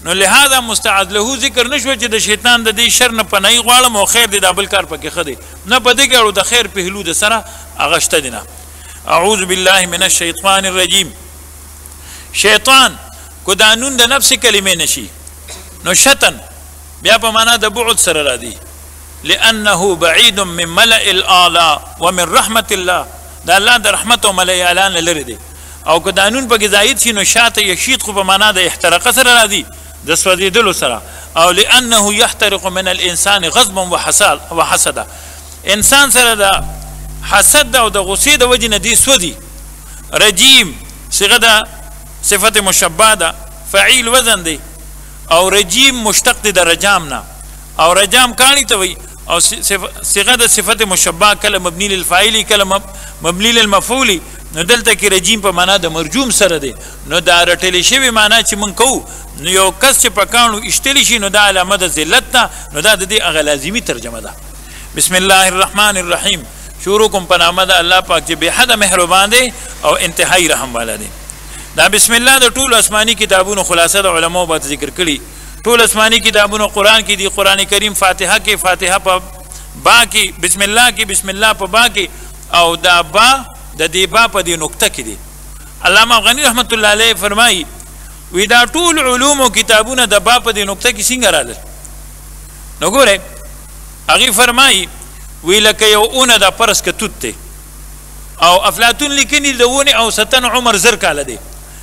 نو لہذا مستعاذ له ذکر نشو چې د شیطان د دې شر نه پناهي غواړم او خیر دی دا بل کار پکې ښه دی نه په دې کې اړو د خیر پهلو د سره هغه شته دی نه. اعوذ بالله من الشیطان الرجیم. شیطان کو دا نون د نفس کلمې نشي نو شتن بیا په معنا د بعد سره راځي لانه بعید من ملأ الاعلى ومن رحمة الله دا الله د رحمت او ملأ اعلی نه لري دی او که دا نون پکې زاید شي نو شاته یشید خو په معنا د احتراق سره راځي د سوځېدلو سره او لانه يحترق من الانسان غضبا وحسدا انسان سره د حسد او د غصې د وجې نه دی سوځي. رجیم صيغه د صفت مشبه ده فعیل وزن دی او رجیم مشتق دی د رجام نه او رجام کاڼي ته وایي او صيغه د صفت مشبه کله مبني للفاعل کله مبني للمفعول نو دلته کې رجیم په معنا د مرجوم سره دی نو دا رټلی شوی معنا چې مونږ کوو نو یو کس چې په کاڼو ایشتلی شي نو دا علامه د ذلت ده نو دا د دې هغه لازمي ترجمه ده. بسم الله الرحمن الرحیم. شروع کوم په نامه د الله پاک چې بې حده مهربان دی او انتهایی رحم والا دی. دا بسم الله د ټولو آسماني کتابونو خلاصه د علماو باندې ذکر کړي. ټول آسماني کتابونو قرآن کې دي قرآن کریم فاتحه کې فاتحه په با کې بسم الله کې بسم الله په با کې او دا با د دې با په دې نقطه کې دي. علامه غنی رحمت الله علیه فرمایي وی دا ټول علوم او کتابونه د با په دې نقطه کې څنګه راغلل نو ګوره هغې فرمایي وی لکه یو اونه دا پرس که توت دی او افلاطون لیکني د ونې او ستن عمر زر کاله دی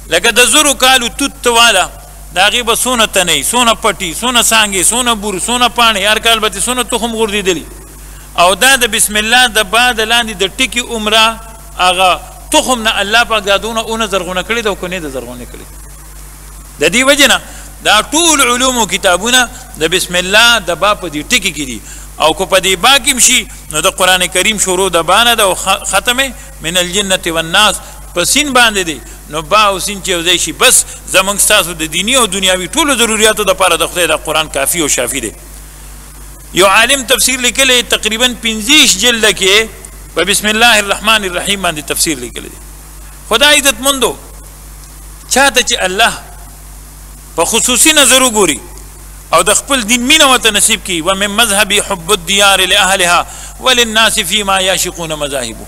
لکه د زرو کالو توت والا د هغې به څونه تنۍ څونه پټي څونه څانګې څونه بور څونه پاڼې هر کال به څونه تخم غورځېدلي او دا د بسم الله د با د لاندې د ټکي عمره هغه تخم نه الله پاک دا دونه اونه زرغونه کړې ده او که نه ده زرغونه کړې د دې وجې نه دا ټول علوم او کتابونه د بسم الله د با په دې ټکي کې دي او که په دې با کې شي نو د قرآن کریم شروع د با نه ده او ختمه من الجنة والناس په سین باندې دی نو با او سین چې یوځای شي بس زموږ ستاسو د دیني او دنیاوي ټولو ضروریاتو دپاره د خدای د قرآن کافي او شافي دی. یو عالم تفسیر لیکلی تقریبا 15 جلده کې په بسم الله الرحمن الرحیم باندې تفسیر لیکلی دی. خدای عزتمندو چاته چې الله په خصوصي نظر وګوري او د خپل دین مینه ورته نصیب کړي ومن مذهبي حب الديار لاهلها وللناس فيما يعشقون مذاهبه.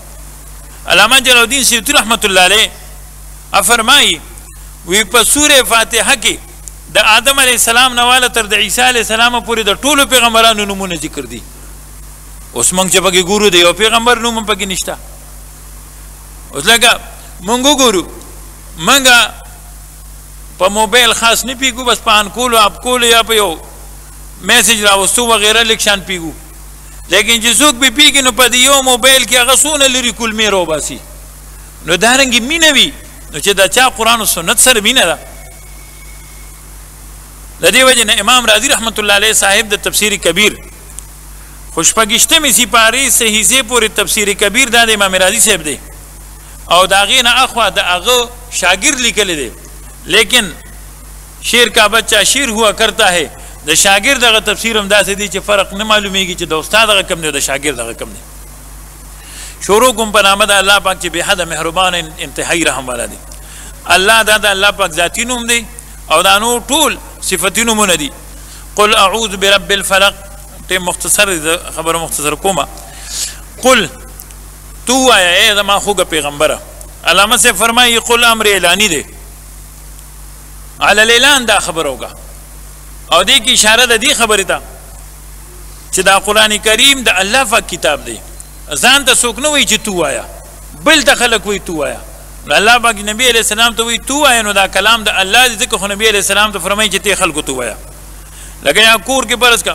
علامه جلال الدین سیوطي رحمت الله علیه افرمایي وی په سوره فاتحه کې د آدم علیه السلام نه واله تر د عیسی علیه السلام پورې د ټولو پیغمبرانو نومونه ذکر دي. اوس موږ چې پکې ګورو د یو پیغمبر نوم هم پکې نشته. اوس لکه موږ وګورو موږ په موبایل خاص نه پیګو بس په انکولو اپکولو یا په یو میسج راوستو وغیره لیک شان پیګو لیکن چې څوک به پیګي نو په دې یو موبایل کې هغه څونه لري کلمې راوباسي نو دارنګې مینه وي نو چې دا چا قرآن او سنت سره مینه ده. د دې وجې نه امام رازي رحمت الله علیه صاحب د تفسیر کبیر خو شپږشتمې سپارې صحیحې پورې تفسیر کبیر دا د امام رازي صاحب دی او د هغې نه اخوا د هغه شاګرد لیکلی دی لیکن شیر کا بچہ شیر ہوا کرتا ہے د شاگرد هغه تفسیر هم داسې دی چې فرق نه معلومیږي چې د استاد هغه کم دی او د شاګرد هغه کم دی. شروع کوم په نامه د الله پاک چې بې حده مهربان انتهایی رحم والا دی. الله دا د الله پاک ذاتي نوم دی او دا نور ټول صفتي نومونه دي. قل اعوذ برب الفلق ټیم مختصر خبره مختصر کومه قل تو وایه ای زما خوږه پیغمبره. علامه صاحب فرمایي قل امر اعلاني دی على الاعلان دا خبر ہوگا او دې کې اشاره د دې خبرې ته چې دا قرآن کریم د الله پاک کتاب دی ځان ته څوک نه وایي چې تو وایه بل ته خلک وایي تو وایه الله پاک نبی علیه السلام ته وایي تو وایه نو دا کلام د الله دی ځکه خو نبی علیه السلام ته فرمایي چې ته خلکو تو وایه لکه یا کور کې فرض کا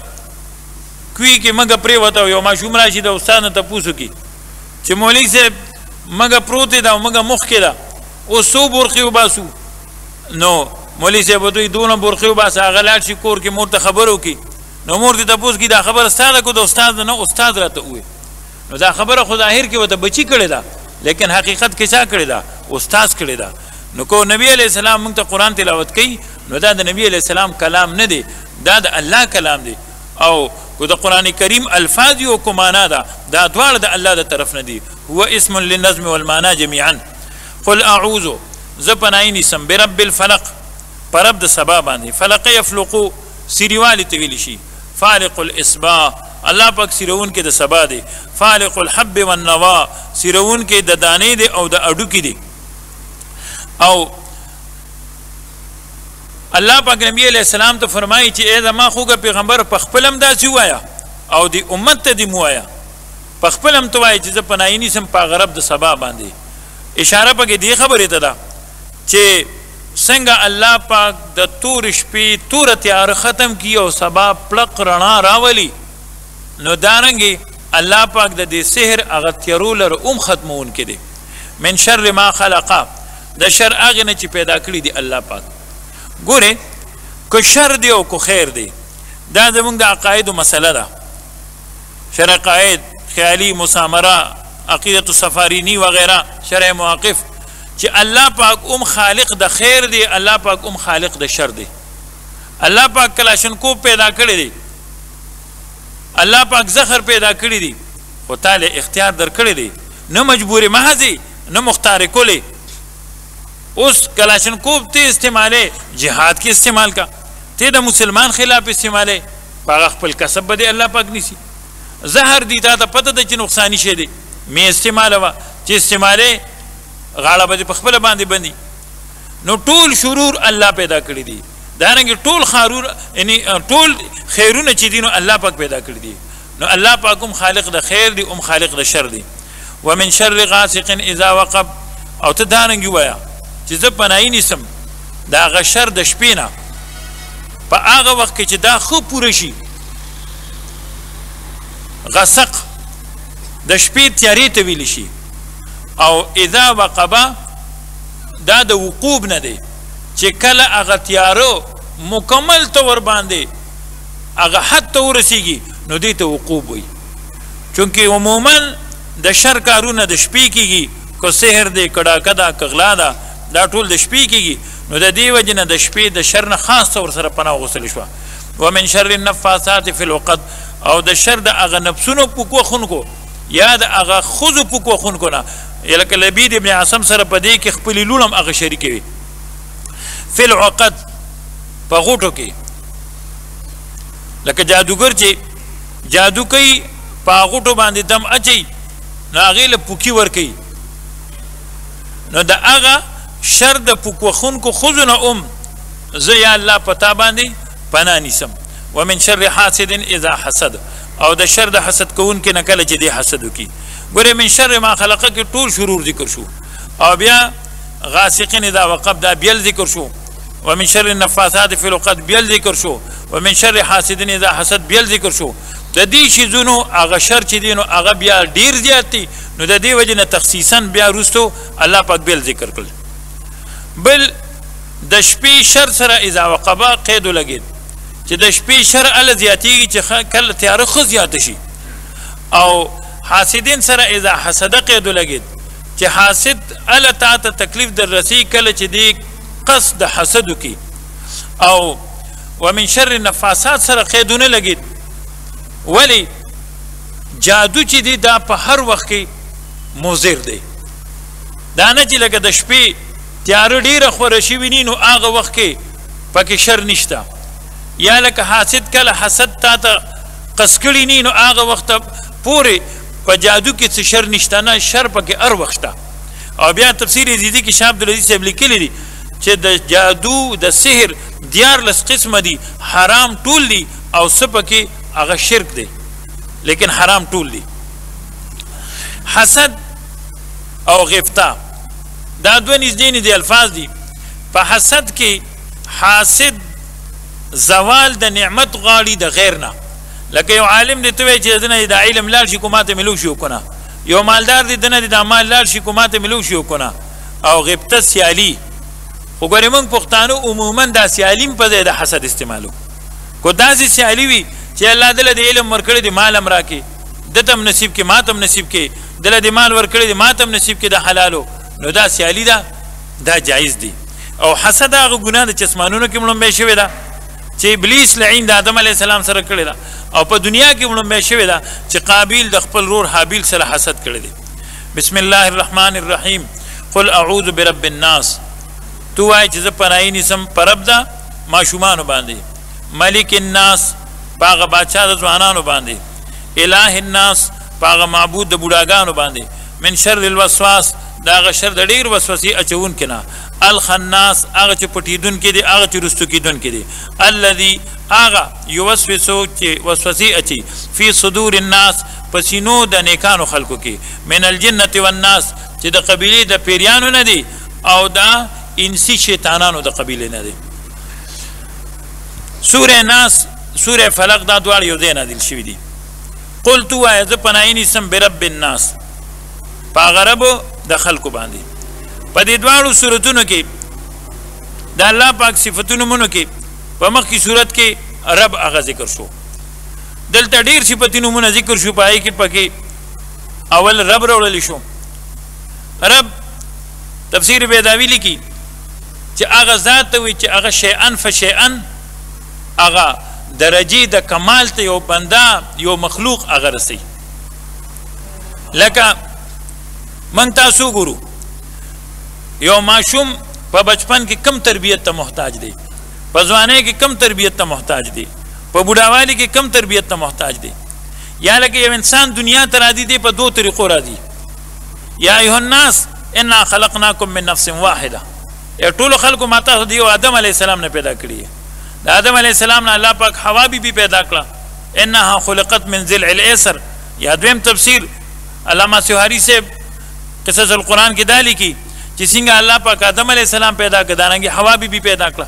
کوي کې مګه پرېوته یو ماشوم راشي د استاد نه تپوس وکړي چې مولوي صاحب مګه پروت دی او مګه مخ کې ده اوس څو برخې وباسو نو مولوي صاحب ورته وایي دونه برخې وباسه هغه لاړ شي کور کې مور ته خبر وکړي نو مور دې تپوس کړي دا خبره ستا ده که د استاد نه استاد راته ووایي نو دا خبره خو ظاهر کې ورته بچي کړې ده لیکن حقیقت کې چا کړې ده استاد کړې ده نو کو نبی علیه السلام موږ ته قرآن تلاوت کوي نو دا د نبی علیه السلام کلام نه دی دا د الله کلام دی او کو د قرآن کریم الفاظ یو کو معنا ده دا دواړه د الله د طرف نه دي هو اسم للنظم والمعنا جميعا قل اعوذ زه پناه نیسم برب الفلق په رب د سبا باندې فلق یفلقو سیریوالی ته ویلی شي فالق الاصباح الله پاک سیرون کې د سبا دی فالق الحب والنوا سیرون کې د دانې دی او د اډو کې دی او الله پاک نبی علیہ السلام ته فرمایي چې ای زما خوږه پیغمبر په خپلم داسې ووایه او د امت ته دې مو وایه په خپلم ته وایي چې زه پناهي نیسم په هغه رب د سبا باندې اشاره پکې دې خبرې ته ده چې څنګه الله پاک د تور شپې توره تیاره ختم کي او سبا پړق رڼا راولي نو دارنګې الله پاک د دې سحر هغه تیارو لره ختمونکی دی من شر ما خلقه د شر هغې نه چې پیدا کړي دي الله پاک ګورې که شر دی او که خیر دی دا زموږ د عقایدو مسله ده شر عقاید خیالي مسامره عقیدة السفارینی وغیره شرع مواقف چې الله پاک خالق د خیر دی الله پاک خالق د شر دی الله پاک کلاشنکوف پیدا کړی دی الله پاک زخر پیدا کړی دی خو تعالی اختیار در کړی دی نه مجبور محضی نه مختار کلی اوس کلاشنکوف ته استعماله جهاد کې استعمال کا ته د مسلمان خلاف استعماله باغ خپل کسب بده الله پاک نیسی زهر دی ته پته د چې نقصانی شه دی می استعماله وا چې استعماله غاړه به په خپل باندې بندي نو ټول شرور الله پیدا کړی دي دارنګ ټول خارور یعنی ټول خیرونه چې دینو الله پاک پیدا کړی دي نو الله پاک خالق د خیر دی خالق د شر دی ومن شر غاسق اذا وقب او ته دارنګ وایا چې زه پناهي نیسم دا هغه شر د شپې نه په هغه وخت کې چې دا خو پوره شي غسق د شپې تیارې ته ویلی شي او اذا وقبا دا د وقوب نه دی چې کله هغه تیارو مکمل طور باندې هغه حد ته ورسیږي نو دې ته وقوب وي چونکې عموما د شر کارونه د شپې کېږي که سحر دی که ډاکه ده که غلا ده دا ټول د شپې کېږي نو د دې وجې نه د شپې د شر نه خاص طور سره پناه وغوښتل شوه ومن شر النفاثات فی العقد او د شر د هغه نفسونو پوک وخونکو یا د هغه ښځو پوک وخونکو نه لکه لبید ابن عاصم سره په دې کې خپلې لوڼ هم هغه شریکې وي فی العقد په غوټو کې لکه جادوګر چې جادو کوي په غوټو باندې دم اچوي نو هغې له پوکي ورکوي نو د هغه شر د پوک وخونکو ښځو نه زه یا الله په تا باندې پناه نیسم ومن شر حاسد اذا حسد او د شر د حسد کوونکي نه کله چې دی حسد وکړي ګورې من شر ما خلقه کې ټول شرور ذکر شو او بیا غاسقین اذا وقب دا بیل ذکر شو ومن شر النفاثات في العقد بیل ذکر شو ومن شر حاسد اذا حسد بیل ذکر شو د دې شیزونو هغه شر چې دی نو هغه بیا ډیر زیات دی نو د دې وجې نه تخصیصا بیا وروستو الله پاک بیل ذکر کړل بل د شپې شر سره اذا وقبا قید ولګید چې د شپې شر هله زیاتېږي چې کله تیاره ښه زیاته شي او حاسدین سره اذا حسد قید ولګید چې حاسد هله تا ته تکلیف در رسي کله چې دی قصد د حسد وکړي او ومن شر النفاثات سره قید ونه لګید ولی جادو چې دی دا په هر وخت کې مضر دی دا نه چې لکه د شپې تیاره ډېره خوره شوي ني نو هغه وخت کې پکې شر نشته یا لکه حاسد کله حسد تا ته قص کړي ني نو هغه وخت پورې په جادو کې څه شر نشته نه شر پکې هر وخت شته او بیا تفسیر یزیدي کې شاه عبدالعزیز صاحب لیکلی دي چې د جادو د سحر 14 قسمه دي حرام ټول دي او څه پکې هغه شرک دی لیکن حرام ټول دي. حسد او غفتا دا دوه نږدې دي الفاظ دي. په حسد کې حاسد زوال د نعمت غاړي د غیر نه، لکه یو عالم دی ته وایي چې دنه د علم لال شي کوماته ملو شي وکنه، یو مالدار دی دنه د مال لال شي کوماته ملو شي وکنه. او غبطه سیالي خو ګورې موږ پښتانه عموما دا سیالیم په ځای د حسد استعمالو کو داسې سیالي وي چې الله دله د علم ورکړی دی مال هم راکړي دته هم نصیب کې ماته هم نصیب کې دله د مال ورکړی دی ماته هم نصیب کې د حلالو، نو دا سیالي ده دا جایز دی. او حسد هغه ګناه د چسمانونو کې مړومبی شوې ده چې ابلیس لعین د آدم علیه السلام سره کړې ده، او په دنیا کې مړومبی شوې ده چې قابیل د خپل رور حابیل سره حسد کړی دی. بسم الله الرحمن الرحیم قل اعوذ برب الناس، تو وایي چې زه پناهي نیسم په رب د ماشومانو باندې، ملک الناس په هغه بادشاه د ځوانانو باندې، اله الناس په هغه معبود د بوډاګانو باندې، من شر الوسواس د هغه شر د ډېر وسوسې اچونکي نه، الخناس هغه چې پټېدونکي دي هغه چې رستو کېدونکي دي، الذي هغه یوسوسو چې وسوسې اچي فی صدور الناس په سینو د نیکانو خلکو کې، من الجنة والناس چې د قبیلې د پیریانو نه دي او د انسی شیطانانو د قبیلې نه دي. سوره ناس سوره فلق دا دواړه یو ځای نازل شوي دي. قل تو وایه زه پناهي نیسم برب الناس په هغه رب د خلکو باندې. په دې دواړو صورتونو کې د الله پاک صفتونو منو کې په مخکې صورت کې رب هغه ذکر شو، دلته ډېر صفتونو مونه ذکر شو، په هغې کې پکې اول رب راوړلی شو. رب تفسیر بیداوي لیکي چې هغه ذات ته وي چې هغه شیئن فشیئن هغه درجې د کمال ته یو بنده یو مخلوق هغه رسوي. لکه موږ تاسو ګورو یو ماشوم په بچپن کې کم تربیت ته محتاج دی، په ځوانۍ کې کم تربیت ته محتاج دی، په بوډاوالي کې کم تربیت ته محتاج دی. یا لکه یو انسان دنیا ته راځي دی په دو طریقو راځي. یا ایها الناس انا خلقناکم من نفس واحده، ټولو خلکو ما تاسو دی آدم علیه السلام نه پیدا کړي. د آدم علیه السلام نه الله پاک حوا بی پیدا کړه، انها خلقت من ضلع الايسر. یا دویم تفسیر علامه سیوهری سے قصص القرآن کې دا لیکي چې څنګه الله پاک آدم علیه السلام پیدا کړه دارنګې حوا بی پیدا کړه،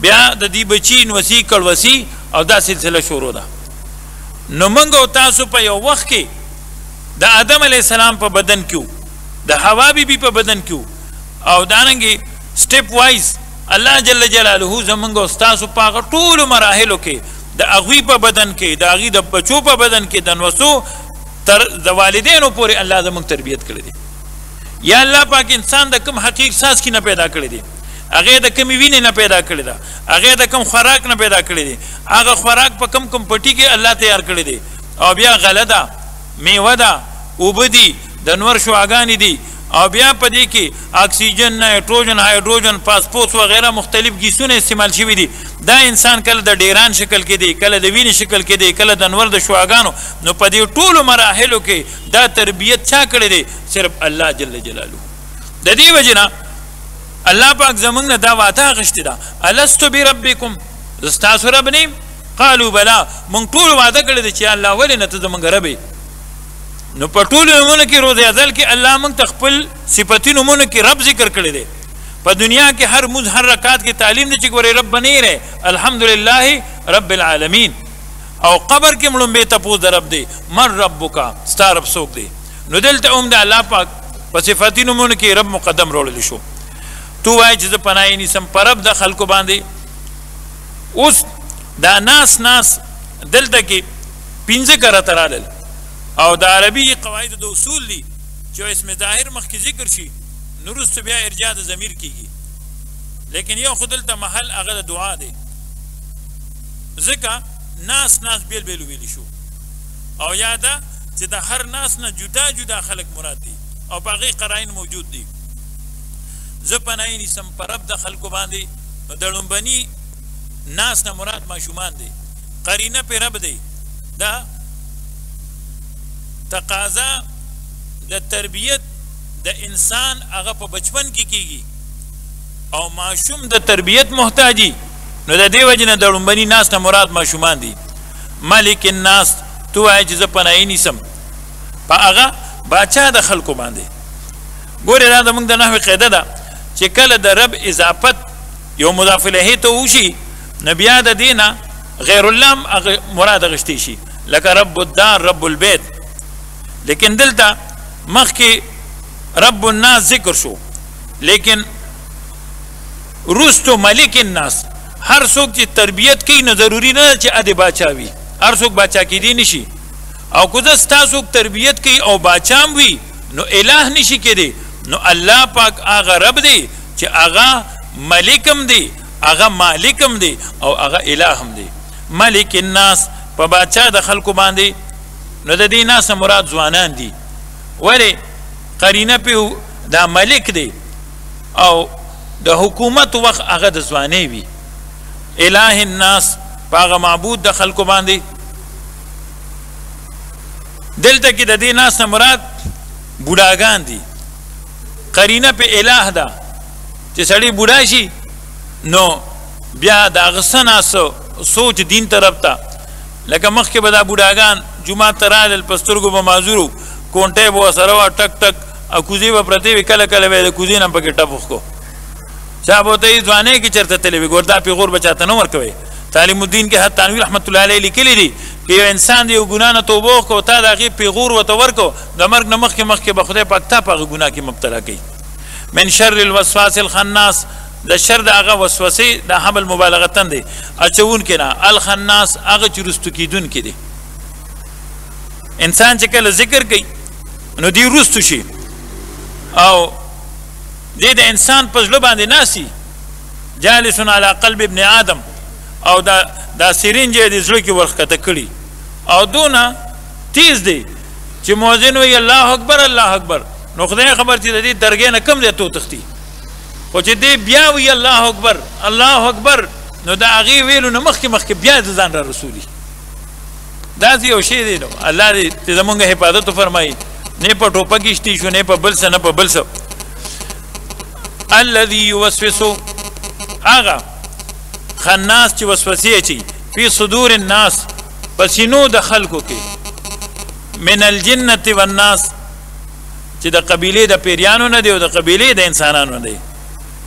بیا د دې بچي نوسی کړوسی او دا سلسله شروع ده. نو موږ او تاسو په یو وخت کې د آدم علیه السلام په بدن کې د حوا بی په بدن کې او دارنګې سټیپ وایز الله جل جلاله زمونږ او تاسو په هغه ټولو مراحلو کې د هغوی په بدن کې د هغوی د بچو په بدن کې د نوسو تر د والدینو پورې الله زمونږ تربیت کړی دی. یا الله پاک انسان د کوم حقیق ساز کې نه پیدا کړی دی، هغې د کمې وینې نه پیدا کړی ده، هغې د کوم خوراک نه پیدا کړی دی، هغه خوراک په کم کم پټي کې الله تیار کړی دی، او بیا غله ده، میوه ده، اوبه دي، د نور شعاګانې دي، او بیا په دې کې اکسیجن، نایټروجن، هایډروجن، فاسفورس وغیره مختلف ګیسونه استعمال شوي دي. دا انسان کله د ډیران شکل کې دی، کله د وینې شکل کې دی، کله د نور د شعاګانو. نو په دې ټولو مراحلو کې دا تربیت چا کړی دی؟ صرف الله جل جلاله. د دې وجې نه الله پاک زموږ نه دا وعده اخیستې ده، الست بربکم، زه ستاسو رب نه یم؟ قالو بلا، موږ ټول وعده کړی دی چې الله ولې نه ته زموږ رب یې. نو په ټولو نومونو کې روز ازل کې الله موږ ته خپل صفتي نومونو کې رب ذکر کړی دی. په دنیا کې هر مونځ هر رکعت کې تعلیم دی چې ګورې رب بنی رہے الحمدلله رب العالمین. او قبر کې مړومبې تپوس د رب دی من ربک، ستا رب څوک دی؟ نو دلته هم د الله پاک په صفتي نومونو کې رب مقدم راوړلی شو. تو وایې چې زه پناهي نیسم په رب د خلکو باندې. اوس دا ناس دلته کې پنځه کرته رالل، او د عربي قواعد د اصول دي چې اسم ظاهر مخکې ذکر شي نو وروسته بیا ارجاع د ضمیر کیږي، لیکن یو خو دلته محل هغه د دعا دی، ځکه ناس بیل بیل ویلی شو، او یا ده چې د هر ناس نه جدا جدا خلق مراد دي او په هغې قرائن موجود دي. زه پناهي نیسم په رب د خلکو باندې. نو د لومبني ناس نه مراد ماشومان دی، قرینه پې رب دی. دا تقاضا د تربیت د انسان هغه په بچپن کې کیږي، او ماشوم د تربیت محتاجي نو د دې وجې نه د لومبني ناس نه مراد ماشومان دي. ملک الناس تو وایې چې زه پناهي نیسم په هغه باچا د خلکو باندې. ګورې دا زموږ د نحوې قاعده ده چې کله د رب اضافت یو مضاف الیه ته وشي نو بیا د دې نه غیر الله مراد اخیستی شي، لکه رب الدار رب البیت. لیکن دلته مخکې رب الناس ذکر شو، لیکن رستو ملک الناس. هر څوک چې تربیت کوي نو ضروري نه ده چې ادې باچا وي، هر څوک باچا کیدی نشي. او که زه ستا څوک تربیت کوي او باچام وي نو اله نشي کېدی. نو الله پاک هغه رب دی چې هغه ملکم دی، هغه مالکم دی او هغه اله هم دی. ملک الناس په باچا د خلکو باندې. نو د دې ناس مراد ځوانان دي، ولې قرینه پې دا ملک دی او د حکومت وخت هغه د ځوانۍ وي. اله الناس په هغه معبود د خلکو باندې. دلته کې د دې ناس نه مراد بوډاګان دي. قرینه په اله ده چې سړی بوډا شي نو بیا د هغه څه ناسو سوچ دین طرف ته، لکه مخکې به دا بوډاګان جومات ته رالل په سترګو به معذور وو، کونټۍ به ورسره وه ټک ټک او کوزې به پرتې وي، کله کله به یې د کوزې نه پکې ټپ وښکو. چا به ورته ځوانۍ کې چېرته تللی وي، ګور دا پیغور به چاته نه ورکوئ. تعلیم الدین کې حتانوي رحمت الله علیه لیکلی دي که یو انسان د یو ګناه نه توبه وکړو تا د هغې پیغور ورته ورکړو د مرګ نه مخکې به خدای پاک تا په هغه ګناه کې مبتلا کوي. من شر الوسواس الخناس، د شر د هغه وسوسې د حمل مبالغتن دی اچونکي نه. الخناس هغه چې رستو کیدونکي دی. انسان چې کله ذکر کوي نو دی رستو شي او دی د انسان په زړه باندې ناسي. جالس علی قلب ابن آدم، او دا سرینج یې د زړه کې ورښکته کړي او دونه تیز دی چې مؤذن وایي الله اکبر الله اکبر نو خدای خبر چې د دې درګې نه کم دی تو تښتي. خو چې دی بیا وایي الله اکبر الله اکبر نو د هغې ویلو نه مخکې بیا د ځان را رسولي. داسې یو شی دی. نو الله دې زمونږ حفاظت وفرمایي، نه په ټوپک کشتي شو، نه په بل څه نه په بل څه. الذي يوسوس، هغه خناس چې وسوسې اچي فی صدور الناس، په سینو د خلکو کې، من الجنة والناس، چې د قبیلې د پیریانو نه دی او د قبیلې د انسانانو نه دی.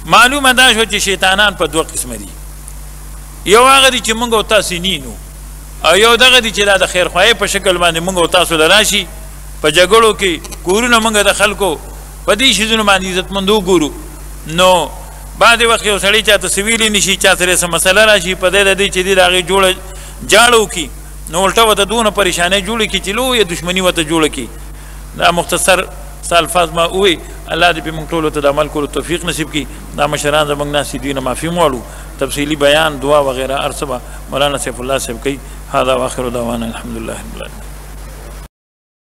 معلومه دا شو چې شیطانان په دوه قسمه دي. یو هغه دی چې موږ او تاسې نینو، او یو دغه دی چې دا د خیرخواهۍ په شکل باندې موږ او تاسو له راشي په جګړو کې کورونه موږ د خلکو په دې شیزونو باندې عزتمند وګورو. نو بعضې وخت یو سړی چاته څه ویلی نشي، چا سره څه مسله راشي په دی د دې چې دی د هغې جوړه جاړه وکړي نو الټه ورته دونه پریشانۍ جوړه کړي چې لویه دښمني ورته جوړه کړي. دا مختصر الفاظ ما ووی. الله دې په موږ ټولو ته د عمل کولو توفیق نصیب کړي. دا مشران زموږ ناست دوی نه معافي غواړو. تفصیلي بیان دعا وغیره هر څه به مولانا سیف الله صاحب کوي. هذا واخر دعوانا الحمد لله رب العالمین.